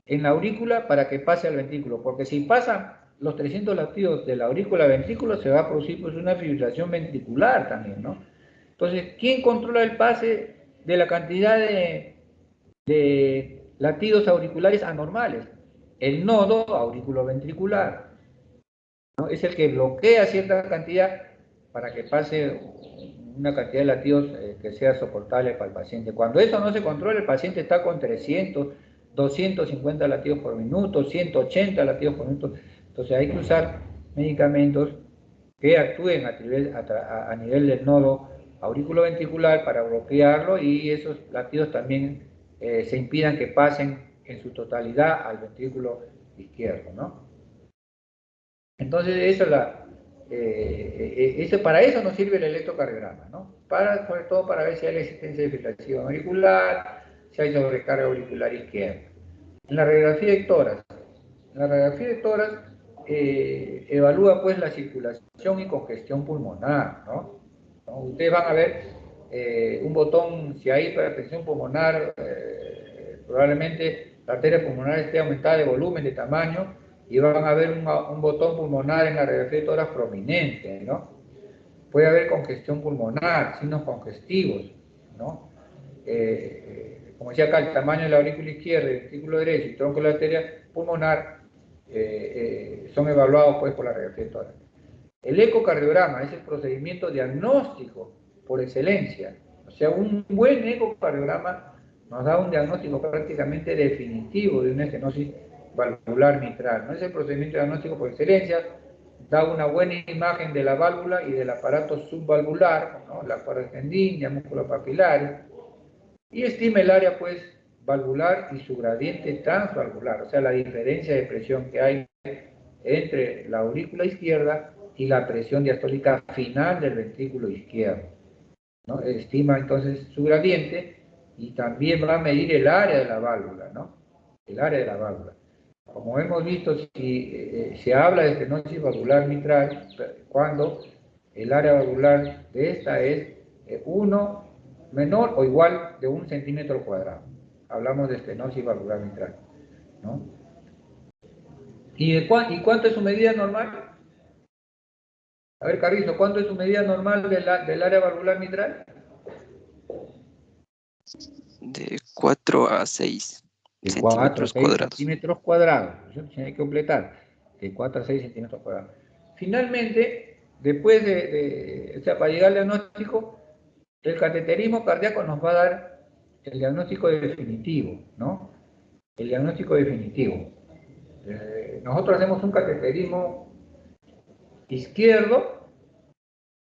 en la aurícula para que pase al ventrículo? Porque si pasan los 300 latidos de la aurícula al ventrículo, se va a producir pues una fibrilación ventricular también, ¿no? Entonces, ¿quién controla el pase de la cantidad de latidos auriculares anormales? el nodo auriculoventricular, ¿no? Es el que bloquea cierta cantidad para que pase una cantidad de latidos que sea soportable para el paciente. Cuando eso no se controla, el paciente está con 300, 250 latidos por minuto, 180 latidos por minuto. Entonces hay que usar medicamentos que actúen a nivel del nodo auriculoventricular para bloquearlo y esos latidos también se impidan que pasen en su totalidad al ventrículo izquierdo, ¿no? Entonces, para eso nos sirve el electrocardiograma, ¿no? Sobre todo para ver si hay la existencia de filtración auricular, si hay sobrecarga auricular izquierda. En la radiografía de tórax, evalúa pues la circulación y congestión pulmonar, ¿no? Ustedes van a ver un botón, si hay hipertensión pulmonar, probablemente la arteria pulmonar esté aumentada de volumen, de tamaño, y van a ver un botón pulmonar en la radiografía de tórax prominente, ¿no? Puede haber congestión pulmonar, signos congestivos, ¿no? Como decía acá, el tamaño de la aurícula izquierda, el ventrículo derecho y tronco de la arteria pulmonar son evaluados pues por la radiografía de tórax. El ecocardiograma es el procedimiento diagnóstico por excelencia. O sea, un buen ecocardiograma nos da un diagnóstico prácticamente definitivo de una estenosis valvular mitral. No es el procedimiento diagnóstico por excelencia, da una buena imagen de la válvula y del aparato subvalvular, ¿no? La parastendina, músculos papilares, y estima el área pues valvular y su gradiente transvalvular, o sea, la diferencia de presión que hay entre la aurícula izquierda y la presión diastólica final del ventrículo izquierdo, ¿no? Estima entonces su gradiente y también va a medir el área de la válvula, ¿no? El área de la válvula. Como hemos visto, si se habla de estenosis valvular mitral, cuando el área valvular de esta es 1 menor o igual de 1 centímetro cuadrado. Hablamos de estenosis valvular mitral, ¿no? ¿Y cuánto es su medida normal? A ver, Carrizo, ¿cuánto es su medida normal del área valvular mitral? De 4 a 6 De 4 a centímetros 6 cuadrados. centímetros cuadrados. Eso tiene que completar. De 4 a 6 centímetros cuadrados. Finalmente, después o sea, para llegar al diagnóstico, el cateterismo cardíaco nos va a dar el diagnóstico definitivo, ¿no? El diagnóstico definitivo. Nosotros hacemos un cateterismo izquierdo,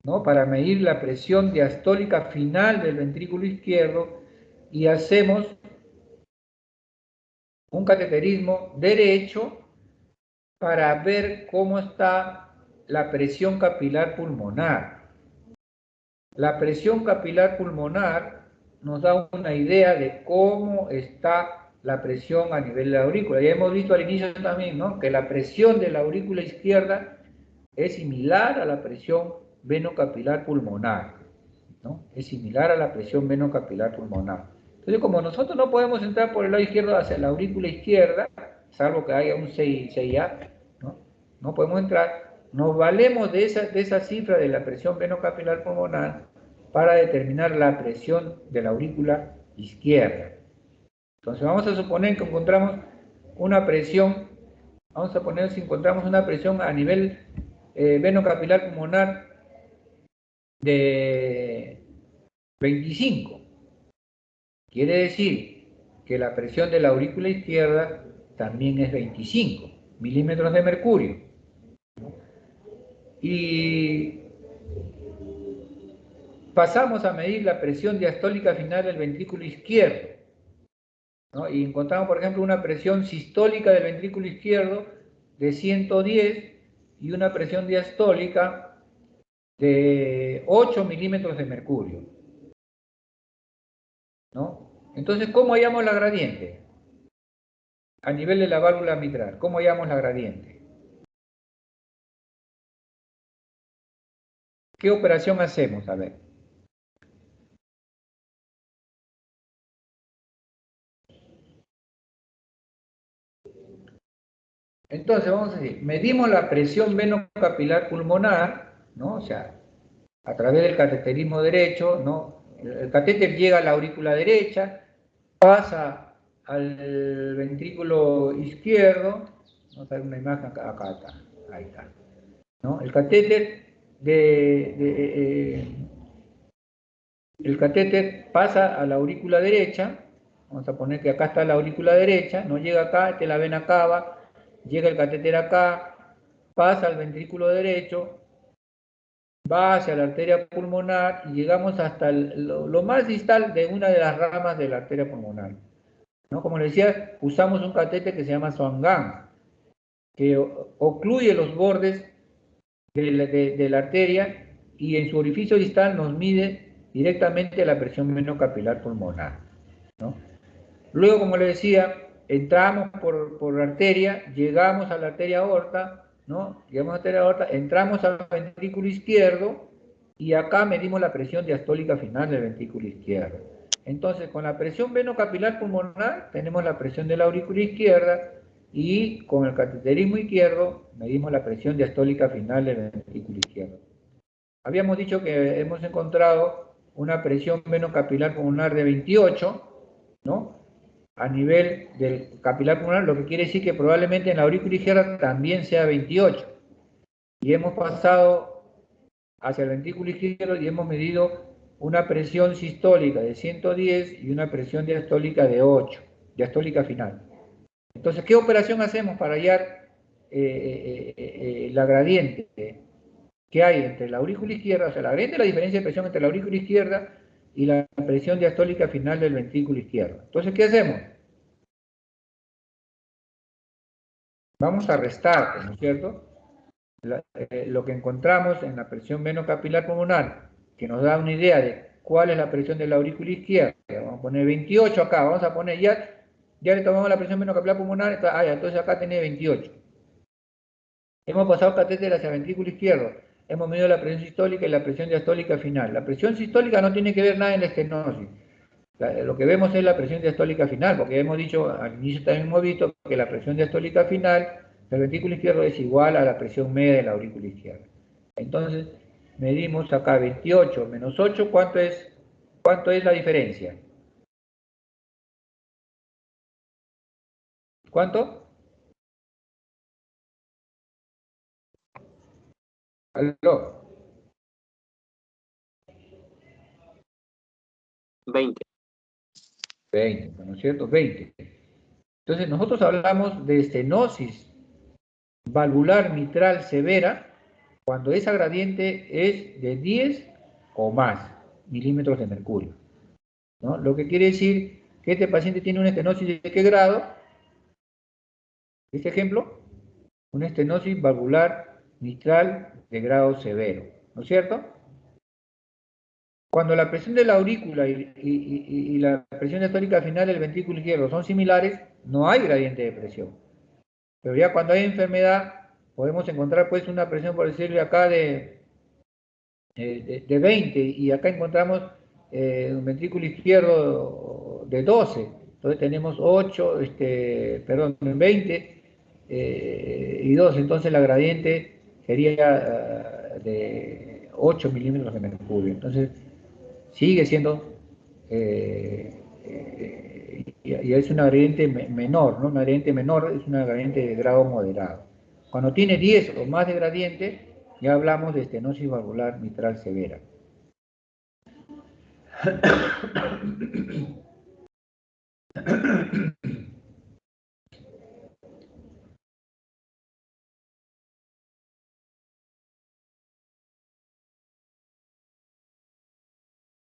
¿no? Para medir la presión diastólica final del ventrículo izquierdo y hacemos un cateterismo derecho para ver cómo está la presión capilar pulmonar. La presión capilar pulmonar nos da una idea de cómo está la presión a nivel de la aurícula. Ya hemos visto al inicio también, ¿no? Que la presión de la aurícula izquierda es similar a la presión venocapilar pulmonar, ¿no? Es similar a la presión venocapilar pulmonar. Entonces, como nosotros no podemos entrar por el lado izquierdo hacia la aurícula izquierda, salvo que haya un CIA, ¿no? No podemos entrar, nos valemos de esa cifra de la presión venocapilar pulmonar para determinar la presión de la aurícula izquierda. Entonces, vamos a suponer que encontramos una presión, vamos a poner si encontramos una presión a nivel venocapilar pulmonar de 25. Quiere decir que la presión de la aurícula izquierda también es 25 milímetros de mercurio. Y pasamos a medir la presión diastólica final del ventrículo izquierdo, ¿no? Y encontramos, por ejemplo, una presión sistólica del ventrículo izquierdo de 110 y una presión diastólica de 8 milímetros de mercurio, ¿no? Entonces, ¿cómo hallamos la gradiente? A nivel de la válvula mitral, ¿cómo hallamos la gradiente? ¿Qué operación hacemos? A ver. Entonces, vamos a decir, medimos la presión venocapilar pulmonar, ¿no? O sea, a través del cateterismo derecho, ¿no? El catéter llega a la aurícula derecha, pasa al ventrículo izquierdo. Vamos a ver una imagen acá está. Ahí está. ¿No? El catéter el catéter pasa a la aurícula derecha. Vamos a poner que acá está la aurícula derecha, no llega acá, esta es la vena cava, llega el catéter acá, pasa al ventrículo derecho, va hacia la arteria pulmonar y llegamos hasta lo más distal de una de las ramas de la arteria pulmonar. ¿No? Como les decía, usamos un catéter que se llama Swan-Ganz, que ocluye los bordes de la arteria y en su orificio distal nos mide directamente la presión venocapilar pulmonar, ¿no? Luego, como les decía, entramos por la arteria, llegamos a la arteria aorta, ¿no? Llegamos a la arteria aorta, entramos al ventrículo izquierdo y acá medimos la presión diastólica final del ventrículo izquierdo. Entonces, con la presión venocapilar pulmonar tenemos la presión de la aurícula izquierda y con el cateterismo izquierdo medimos la presión diastólica final del ventrículo izquierdo. Habíamos dicho que hemos encontrado una presión venocapilar pulmonar de 28, ¿no? A nivel del capilar pulmonar, lo que quiere decir que probablemente en la aurícula izquierda también sea 28. Y hemos pasado hacia el ventrículo izquierdo y hemos medido una presión sistólica de 110 y una presión diastólica de 8, diastólica final. Entonces, ¿qué operación hacemos para hallar la gradiente que hay entre la aurícula izquierda? O sea, la gradiente es la diferencia de presión entre la aurícula izquierda y la presión diastólica final del ventrículo izquierdo. Entonces, ¿qué hacemos? Vamos a restar, ¿no es cierto? Lo que encontramos en la presión venocapilar pulmonar, que nos da una idea de cuál es la presión de la aurícula izquierda. Vamos a poner 28 acá, vamos a poner ya le tomamos la presión venocapilar pulmonar, entonces acá tiene 28. Hemos pasado catéter hacia el ventrículo izquierdo, hemos medido la presión sistólica y la presión diastólica final. La presión sistólica no tiene que ver nada en la estenosis. Lo que vemos es la presión diastólica final, porque hemos dicho, al inicio también hemos visto que la presión diastólica final del ventrículo izquierdo es igual a la presión media de la aurícula izquierda. Entonces, medimos acá 28 menos 8, ¿cuánto es la diferencia? ¿Cuánto? ¿Aló? 20. 20, ¿no es cierto? 20. Entonces, nosotros hablamos de estenosis valvular mitral severa cuando esa gradiente es de 10 o más milímetros de mercurio, ¿no? Lo que quiere decir que este paciente tiene una estenosis de qué grado. Este ejemplo, una estenosis valvular mitral de grado severo, ¿no es cierto? Cuando la presión de la aurícula y la presión diastólica final del ventrículo izquierdo son similares, no hay gradiente de presión. Pero ya cuando hay enfermedad, podemos encontrar pues una presión, por decirlo acá, de 20, y acá encontramos un ventrículo izquierdo de 12. Entonces tenemos 8, 20 y 12. Entonces la gradiente sería de 8 milímetros de mercurio. Entonces sigue siendo, y es una gradiente menor, ¿no? Una gradiente menor es una gradiente de grado moderado. Cuando tiene 10 o más de gradiente, ya hablamos de estenosis valvular mitral severa.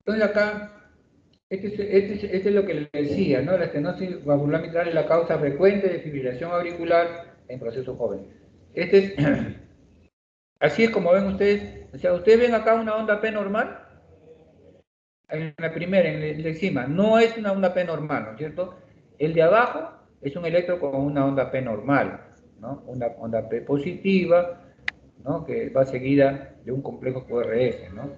Entonces acá, este es lo que les decía, ¿no? La estenosis valvular mitral es la causa frecuente de fibrilación auricular en procesos jóvenes. Así es como ven ustedes, o sea, ustedes ven acá una onda P normal, en la primera, en el de encima, no es una onda P normal, ¿no es cierto? El de abajo es un electro con una onda P normal, ¿no? Una onda P positiva, ¿no? Que va seguida de un complejo QRS, ¿no?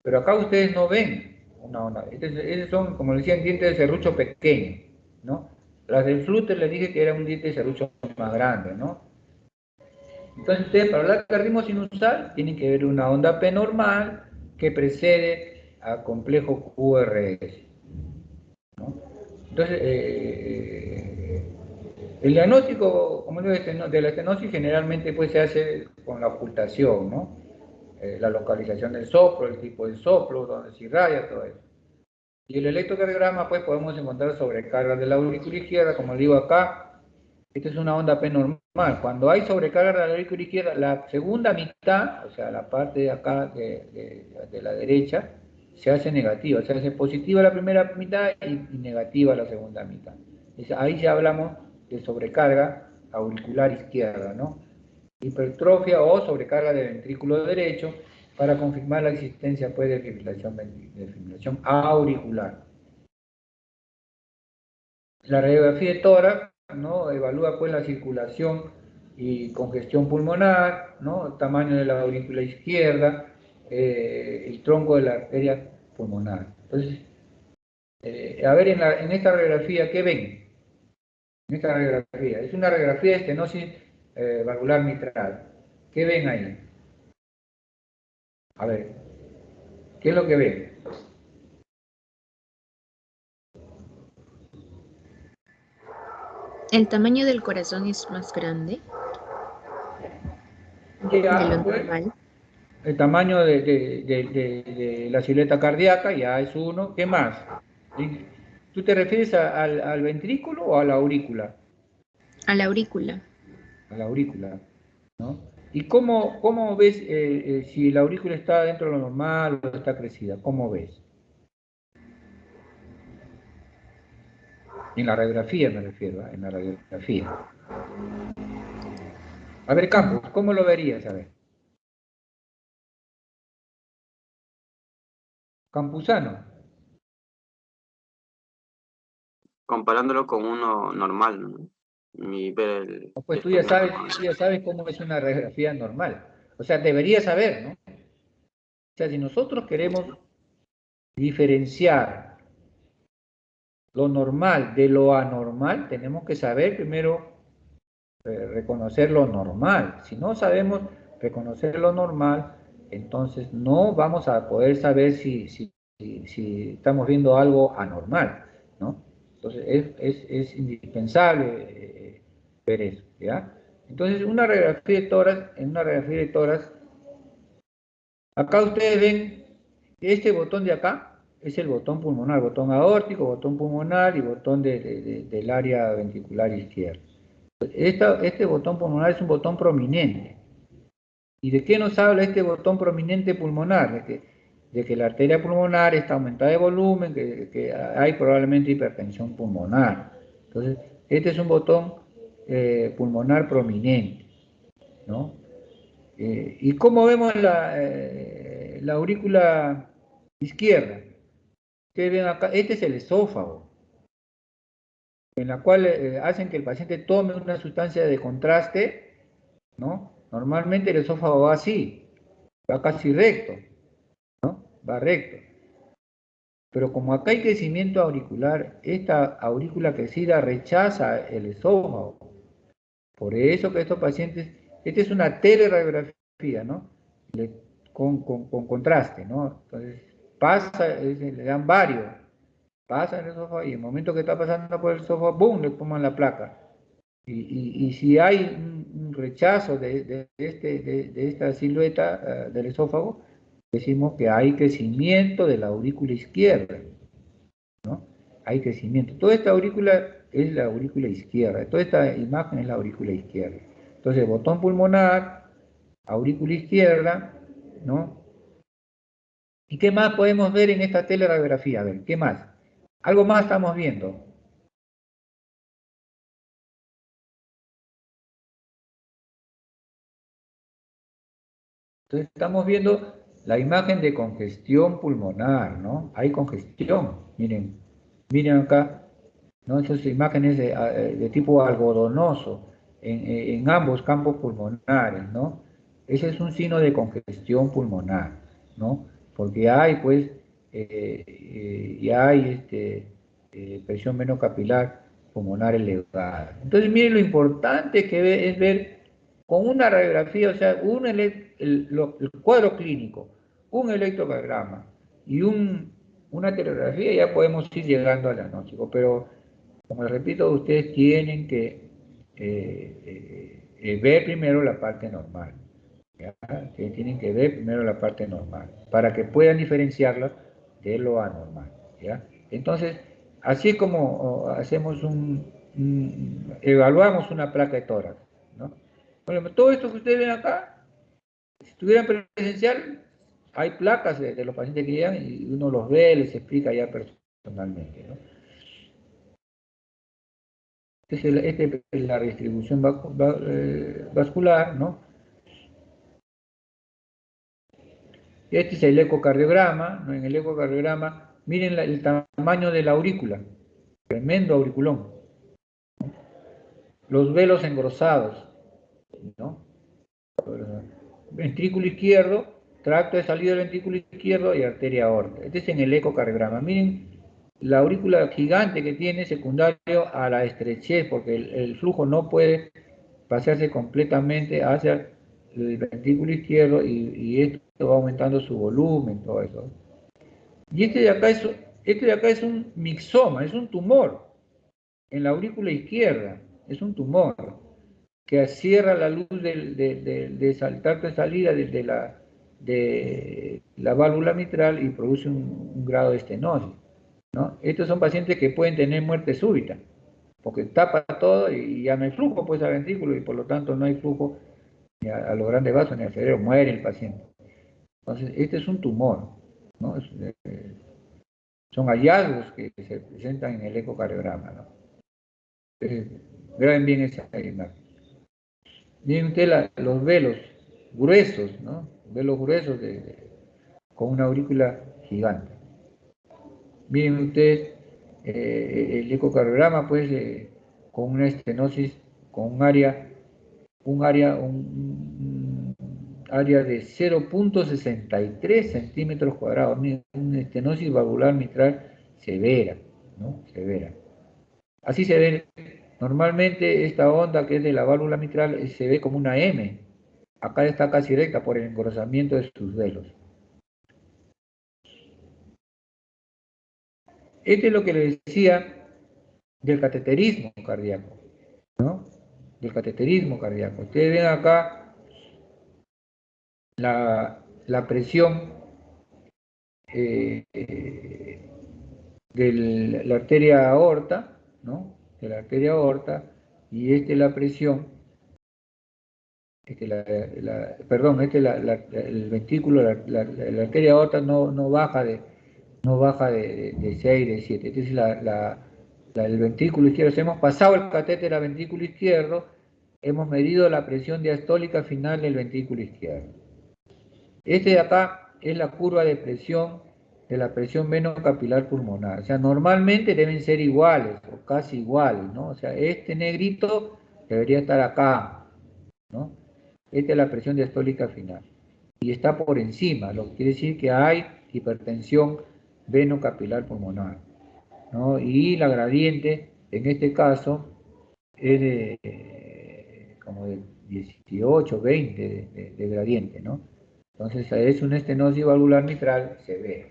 Pero acá ustedes no ven una onda. Estos son, como decían, dientes de serrucho pequeños, ¿no? Las del Flutter les dije que era un diente de serrucho más grande, ¿no? Entonces ustedes, para hablar de ritmo sinusal, tienen que ver una onda P normal que precede al complejo QRS, ¿no? Entonces, el diagnóstico, como digo, de la estenosis generalmente pues se hace con la ocultación, ¿no? La localización del soplo, el tipo de soplo, donde se irradia, todo eso. Y el electrocardiograma, pues podemos encontrar sobrecarga de la aurícula izquierda, como digo acá, esta es una onda P normal. Cuando hay sobrecarga de la aurícula izquierda, la segunda mitad, o sea, la parte de acá de la derecha, se hace negativa, se hace positiva la primera mitad y negativa la segunda mitad. Ahí ya hablamos de sobrecarga auricular izquierda, ¿no? Hipertrofia o sobrecarga del ventrículo derecho para confirmar la existencia pues, de fibrilación auricular. La radiografía de tórax, ¿no? Evalúa pues la circulación y congestión pulmonar, ¿no? El tamaño de la aurícula izquierda, el tronco de la arteria pulmonar. Entonces, a ver en esta radiografía, ¿qué ven? En esta radiografía, es una radiografía de estenosis valvular mitral. ¿Qué ven ahí? A ver, ¿qué es lo que ven? El tamaño del corazón es más grande de Ya, lo pues, normal. el tamaño de la silueta cardíaca ya es uno. ¿Qué más? ¿Tú te refieres al ventrículo o a la aurícula? A la aurícula. A la aurícula, ¿no? ¿Y cómo ves si la aurícula está dentro de lo normal o está crecida? ¿Cómo ves? En la radiografía me refiero, en la radiografía. A ver, Campos, ¿cómo lo verías? A ver. Campuzano. Comparándolo con uno normal, ¿no? Y ver el Pues tú desprendimiento. ya sabes cómo es una radiografía normal. O sea, deberías saber, ¿no? O sea, si nosotros queremos diferenciar lo normal de lo anormal, tenemos que saber primero reconocer lo normal. Si no sabemos reconocer lo normal, entonces no vamos a poder saber si estamos viendo algo anormal, ¿no? Entonces es indispensable ver eso, ¿ya? Entonces, una radiografía de tórax, en una radiografía de tórax, acá ustedes ven que este botón de acá es el botón pulmonar, botón aórtico, botón pulmonar y botón del área ventricular izquierda. Este botón pulmonar es un botón prominente. ¿Y de qué nos habla este botón prominente pulmonar? De que la arteria pulmonar está aumentada de volumen, que hay probablemente hipertensión pulmonar. Entonces, este es un botón pulmonar prominente, ¿no? ¿Y cómo vemos la aurícula izquierda? Ustedes ven acá, este es el esófago, en la cual hacen que el paciente tome una sustancia de contraste, ¿no? Normalmente el esófago va así, va casi recto, ¿no? Va recto. Pero como acá hay crecimiento auricular, esta aurícula crecida rechaza el esófago. Por eso que estos pacientes, esta es una teleradiografía, ¿no? Con contraste, ¿no? Entonces, le dan varios, pasa en el esófago y en el momento que está pasando por el esófago, ¡boom!, le toman la placa. Y si hay un rechazo de esta silueta del esófago, decimos que hay crecimiento de la aurícula izquierda, ¿no? Hay crecimiento. Toda esta aurícula es la aurícula izquierda, toda esta imagen es la aurícula izquierda. Entonces, botón pulmonar, aurícula izquierda, ¿no? ¿Y qué más podemos ver en esta teleradiografía? A ver, ¿qué más? Algo más estamos viendo. Entonces estamos viendo la imagen de congestión pulmonar, ¿no? Hay congestión, miren acá, ¿no? Esas imágenes de tipo algodonoso en ambos campos pulmonares, ¿no? Ese es un signo de congestión pulmonar, ¿no? Porque hay, pues, ya hay presión venocapilar pulmonar elevada. Entonces, miren lo importante que es ver con una radiografía, o sea, el cuadro clínico, un electrocardiograma y una telegrafía, ya podemos ir llegando al diagnóstico, pero Como les repito, ustedes tienen que ver primero la parte normal. ¿Ya? Que tienen que ver primero la parte normal, para que puedan diferenciarla de lo anormal, ¿ya? Entonces, así es como hacemos evaluamos una placa de tórax, ¿no? Por ejemplo, todo esto que ustedes ven acá, si estuvieran presencial, hay placas de los pacientes que llegan y uno los ve, les explica ya personalmente, ¿no? Esta es la distribución vascular, ¿no? Este es el ecocardiograma, ¿no? En el ecocardiograma, miren el tamaño de la aurícula, tremendo auriculón. Los velos engrosados, ¿no? Ventrículo izquierdo, tracto de salida del ventrículo izquierdo y arteria aorta. Este es en el ecocardiograma. Miren la aurícula gigante que tiene, secundario a la estrechez, porque el flujo no puede pasarse completamente hacia el ventrículo izquierdo y esto va aumentando su volumen, todo eso. Y este de acá es un mixoma, es un tumor en la aurícula izquierda, es un tumor que cierra la luz de saltar de salida de la válvula mitral y produce un grado de estenosis, ¿no? Estos son pacientes que pueden tener muerte súbita, porque tapa todo y ya no hay flujo pues al ventrículo y por lo tanto no hay flujo ni a los grandes vasos ni al cerebro, muere el paciente. Entonces, este es un tumor, ¿no? Son hallazgos que se presentan en el ecocardiograma, ¿no? Graben bien esa imagen. Miren ustedes los velos gruesos, ¿no? Velos gruesos con una aurícula gigante. Miren ustedes el ecocardiograma, pues, con una estenosis, con un área de 0.63 centímetros cuadrados, una estenosis valvular mitral severa, ¿no? Severa. Así se ve, normalmente esta onda que es de la válvula mitral se ve como una M. Acá está casi recta por el engrosamiento de sus velos. Este es lo que les decía del cateterismo cardíaco, ¿no? Del cateterismo cardíaco. Ustedes ven acá la presión de la arteria aorta, ¿no? De la arteria aorta, y esta es la presión, el ventrículo, la arteria aorta no baja de 6, de 7. Este es el ventrículo izquierdo. Hemos pasado el catéter al ventrículo izquierdo, hemos medido la presión diastólica final del ventrículo izquierdo. Este de acá es la curva de presión de la presión venocapilar pulmonar. O sea, normalmente deben ser iguales o casi iguales, ¿no? O sea, este negrito debería estar acá, ¿no? Esta es la presión diastólica final. Y está por encima, lo que quiere decir que hay hipertensión venocapilar pulmonar, ¿no? Y la gradiente, en este caso, es como de 18, 20 de gradiente, ¿no? Entonces es una estenosis valvular mitral severa.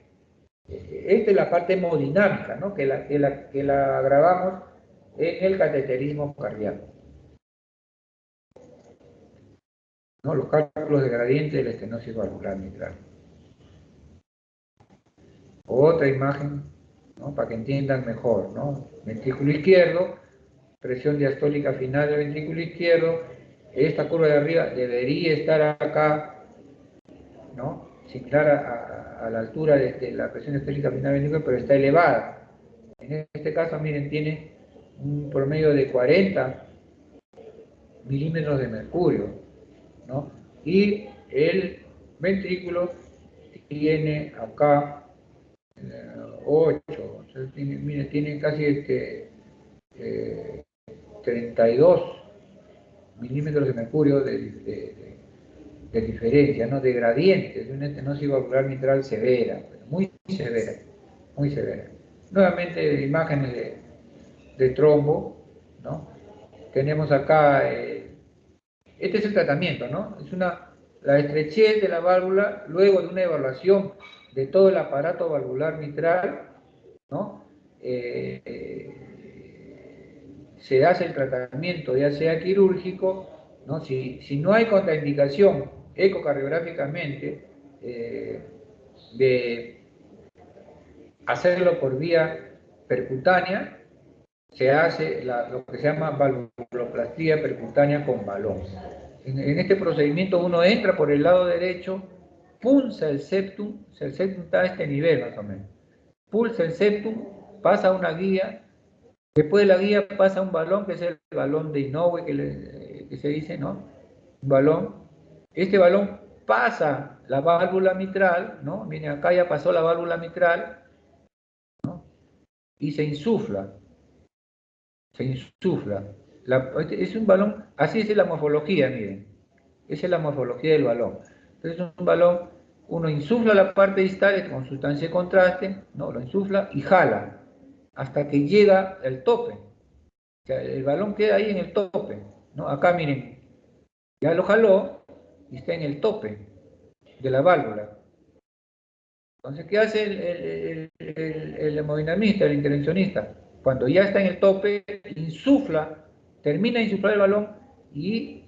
Esta es la parte hemodinámica, ¿no? que la grabamos en el cateterismo cardíaco, ¿no? Los cálculos de gradiente de la estenosis valvular mitral. Otra imagen, ¿no? Para que entiendan mejor, ¿no? Ventrículo izquierdo, presión diastólica final del ventrículo izquierdo. Esta curva de arriba debería estar acá, ¿no? Similar a la altura de la presión diastólica final del ventrículo, pero está elevada. En este caso, miren, tiene un promedio de 40 milímetros de mercurio, ¿no? Y el ventrículo tiene acá 8, entonces tiene casi 32 milímetros de mercurio de diferencia, ¿no? De gradiente, de una estenosis valvular mitral severa, muy severa, muy severa. Nuevamente imágenes de trombo, ¿no? Tenemos acá, este es el tratamiento, ¿no? Es la estrechez de la válvula luego de una evaluación de todo el aparato valvular mitral, ¿no? se hace el tratamiento, ya sea quirúrgico, ¿no? Si no hay contraindicación ecocardiográficamente de hacerlo por vía percutánea, se hace lo que se llama valvuloplastía percutánea con balón. En este procedimiento uno entra por el lado derecho, punza el septum, o sea, el septum está a este nivel más o menos, pulsa el septum, pasa una guía, después de la guía pasa un balón, que es el balón de Inoue, que se dice, ¿no? Un balón. Este balón pasa la válvula mitral, ¿no? Miren, acá ya pasó la válvula mitral, ¿no? Y se insufla. Se insufla. Es un balón, así es la morfología, miren. Esa es la morfología del balón. Entonces es un balón, uno insufla la parte distal con sustancia de contraste, ¿no? Lo insufla y jala hasta que llega al tope. O sea, el balón queda ahí en el tope, ¿no? Acá miren, ya lo jaló y está en el tope de la válvula. Entonces, ¿qué hace el hemodinamista, el intervencionista? Cuando ya está en el tope, insufla, termina de insuflar el balón y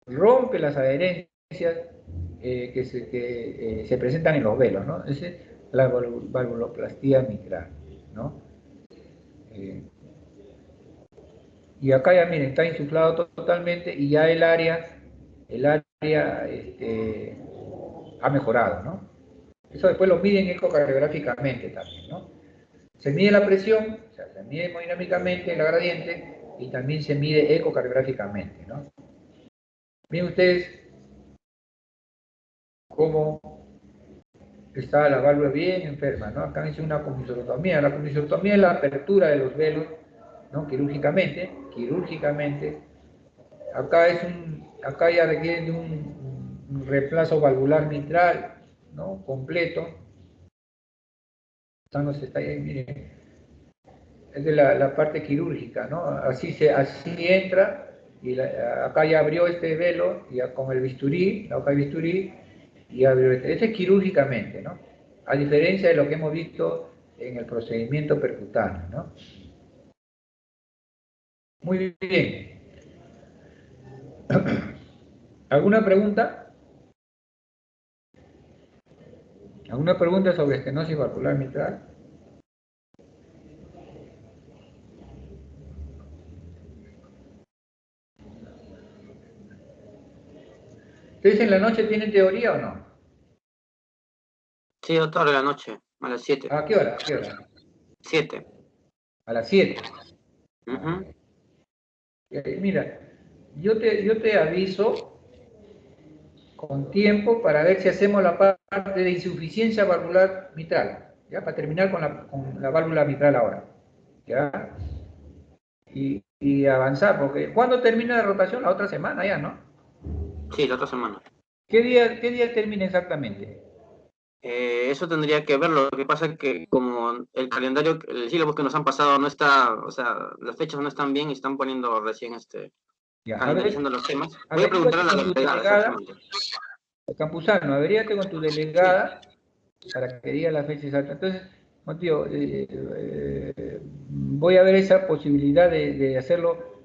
rompe las adherencias que se presentan en los velos, ¿no? Esa es la valvuloplastía mitral, ¿no? Y acá ya miren, está insuflado totalmente y ya el área ha mejorado, ¿no? Eso después lo miden ecocardiográficamente también, ¿no? Se mide la presión, o sea, se mide hemodinámicamente la gradiente y también se mide ecocardiográficamente, ¿no? Miren ustedes cómo está la válvula bien enferma, ¿no? Acá dice una comissurotomía. La comissurotomía es la apertura de los velos, ¿no? Quirúrgicamente. Acá ya requieren de un reemplazo valvular mitral, ¿no? Completo. Están los detalles, miren. Es de la parte quirúrgica, ¿no? Así entra, y acá ya abrió este velo, ya con el bisturí, la hoja de bisturí, y abrió este. Este es quirúrgicamente, ¿no? A diferencia de lo que hemos visto en el procedimiento percutáneo, ¿no? Muy bien. ¿Alguna pregunta? ¿Alguna pregunta sobre estenosis valvular mitral? ¿Ustedes en la noche tienen teoría o no? Sí, doctor, de la noche, a las 7. ¿A qué hora? ¿A qué hora? 7. A las 7. Mira, yo te aviso con tiempo para ver si hacemos la parte de insuficiencia valvular mitral, ¿ya? Para terminar con la válvula mitral ahora, ¿ya? Y avanzar, porque ¿cuándo termina la rotación? La otra semana ya, ¿no? Sí, la otra semana. ¿Qué día termina exactamente? Eso tendría que verlo. Lo que pasa es que como el calendario, el sílabus que nos han pasado no está, o sea, las fechas no están bien y están poniendo recién Ya, calendarizando los temas. Voy a preguntar a la delegada, exactamente. Campuzano, averíate con tu delegada para que diga la fecha exacta. Entonces, tío, voy a ver esa posibilidad de hacerlo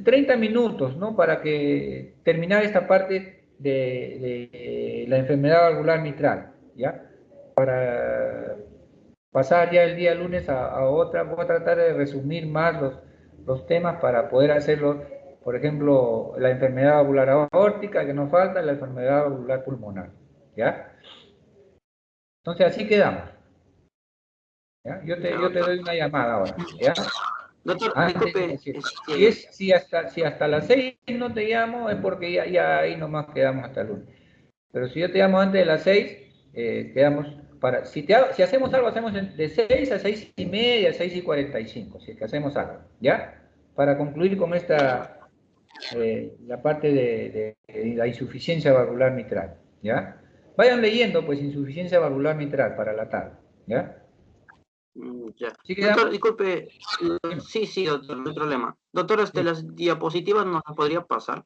30 minutos, ¿no? Para que terminar esta parte de la enfermedad valvular mitral, ¿ya? Para pasar ya el día lunes a otra, voy a tratar de resumir más los temas para poder hacerlo, por ejemplo, la enfermedad valvular aórtica que nos falta, la enfermedad valvular pulmonar, ¿ya? Entonces así quedamos, ¿ya? Yo te doy una llamada ahora, ¿ya? Doctor, Antes de disculpe, las 7. Si hasta las 6 no te llamo es porque ya ahí nomás quedamos hasta el lunes. Pero si yo te llamo antes de las 6, quedamos para... Si hacemos algo, hacemos de 6 a 6:30, 6:45, si es que hacemos algo, ¿ya? Para concluir con esta, la parte de la insuficiencia valvular mitral, ¿ya? Vayan leyendo, pues, insuficiencia valvular mitral para la tarde, ¿ya? Ya. ¿Sí Doctor, quedamos? disculpe. Sí, doctor, no hay problema. Doctor, las diapositivas nos las podría pasar.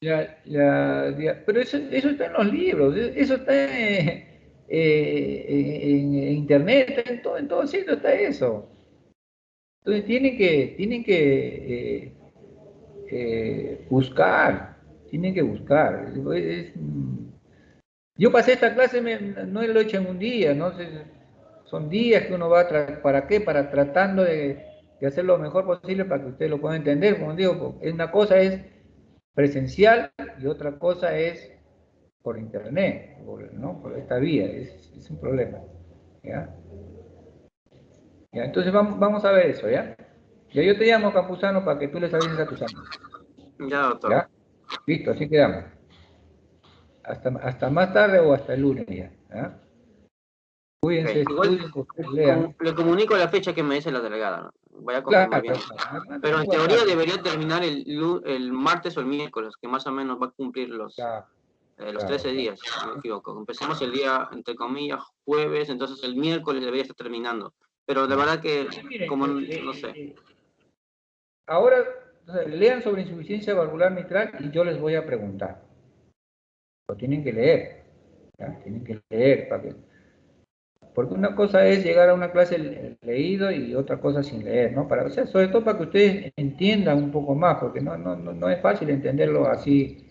Pero eso está en los libros, eso está en internet, en todo sitio está eso. Entonces tienen que buscar, tienen que buscar. Yo pasé esta clase, no lo he hecho en un día, ¿no? Son días que uno va, ¿para qué? Para tratando de hacer lo mejor posible para que ustedes lo puedan entender. Como digo, una cosa es presencial y otra cosa es por internet, ¿no? Por esta vía, es un problema, ¿ya? ¿Ya? Entonces vamos a ver eso, ¿ya? Ya yo te llamo, Campuzano, para que tú les avises a tus amigos, Ya, doctor. ¿ya? Listo, así quedamos. Hasta más tarde o hasta el lunes ya, ¿ya? Cuídense, Ok, igual estudien, pues, lean. le comunico la fecha que me dice la delegada, ¿no? Voy a Claro, confirmar bien. claro. Pero en teoría debería terminar el martes o el miércoles, que más o menos va a cumplir los Claro, 13 días, si no me equivoco. Empezamos el día, entre comillas, jueves, entonces el miércoles debería estar terminando. Pero de verdad que, miren, como no sé. Ahora, o sea, lean sobre insuficiencia valvular mitral y yo les voy a preguntar. Lo tienen que leer, ¿ya? Tienen que leer porque una cosa es llegar a una clase leído y otra cosa sin leer, ¿no? O sea, sobre todo para que ustedes entiendan un poco más, porque no es fácil entenderlo así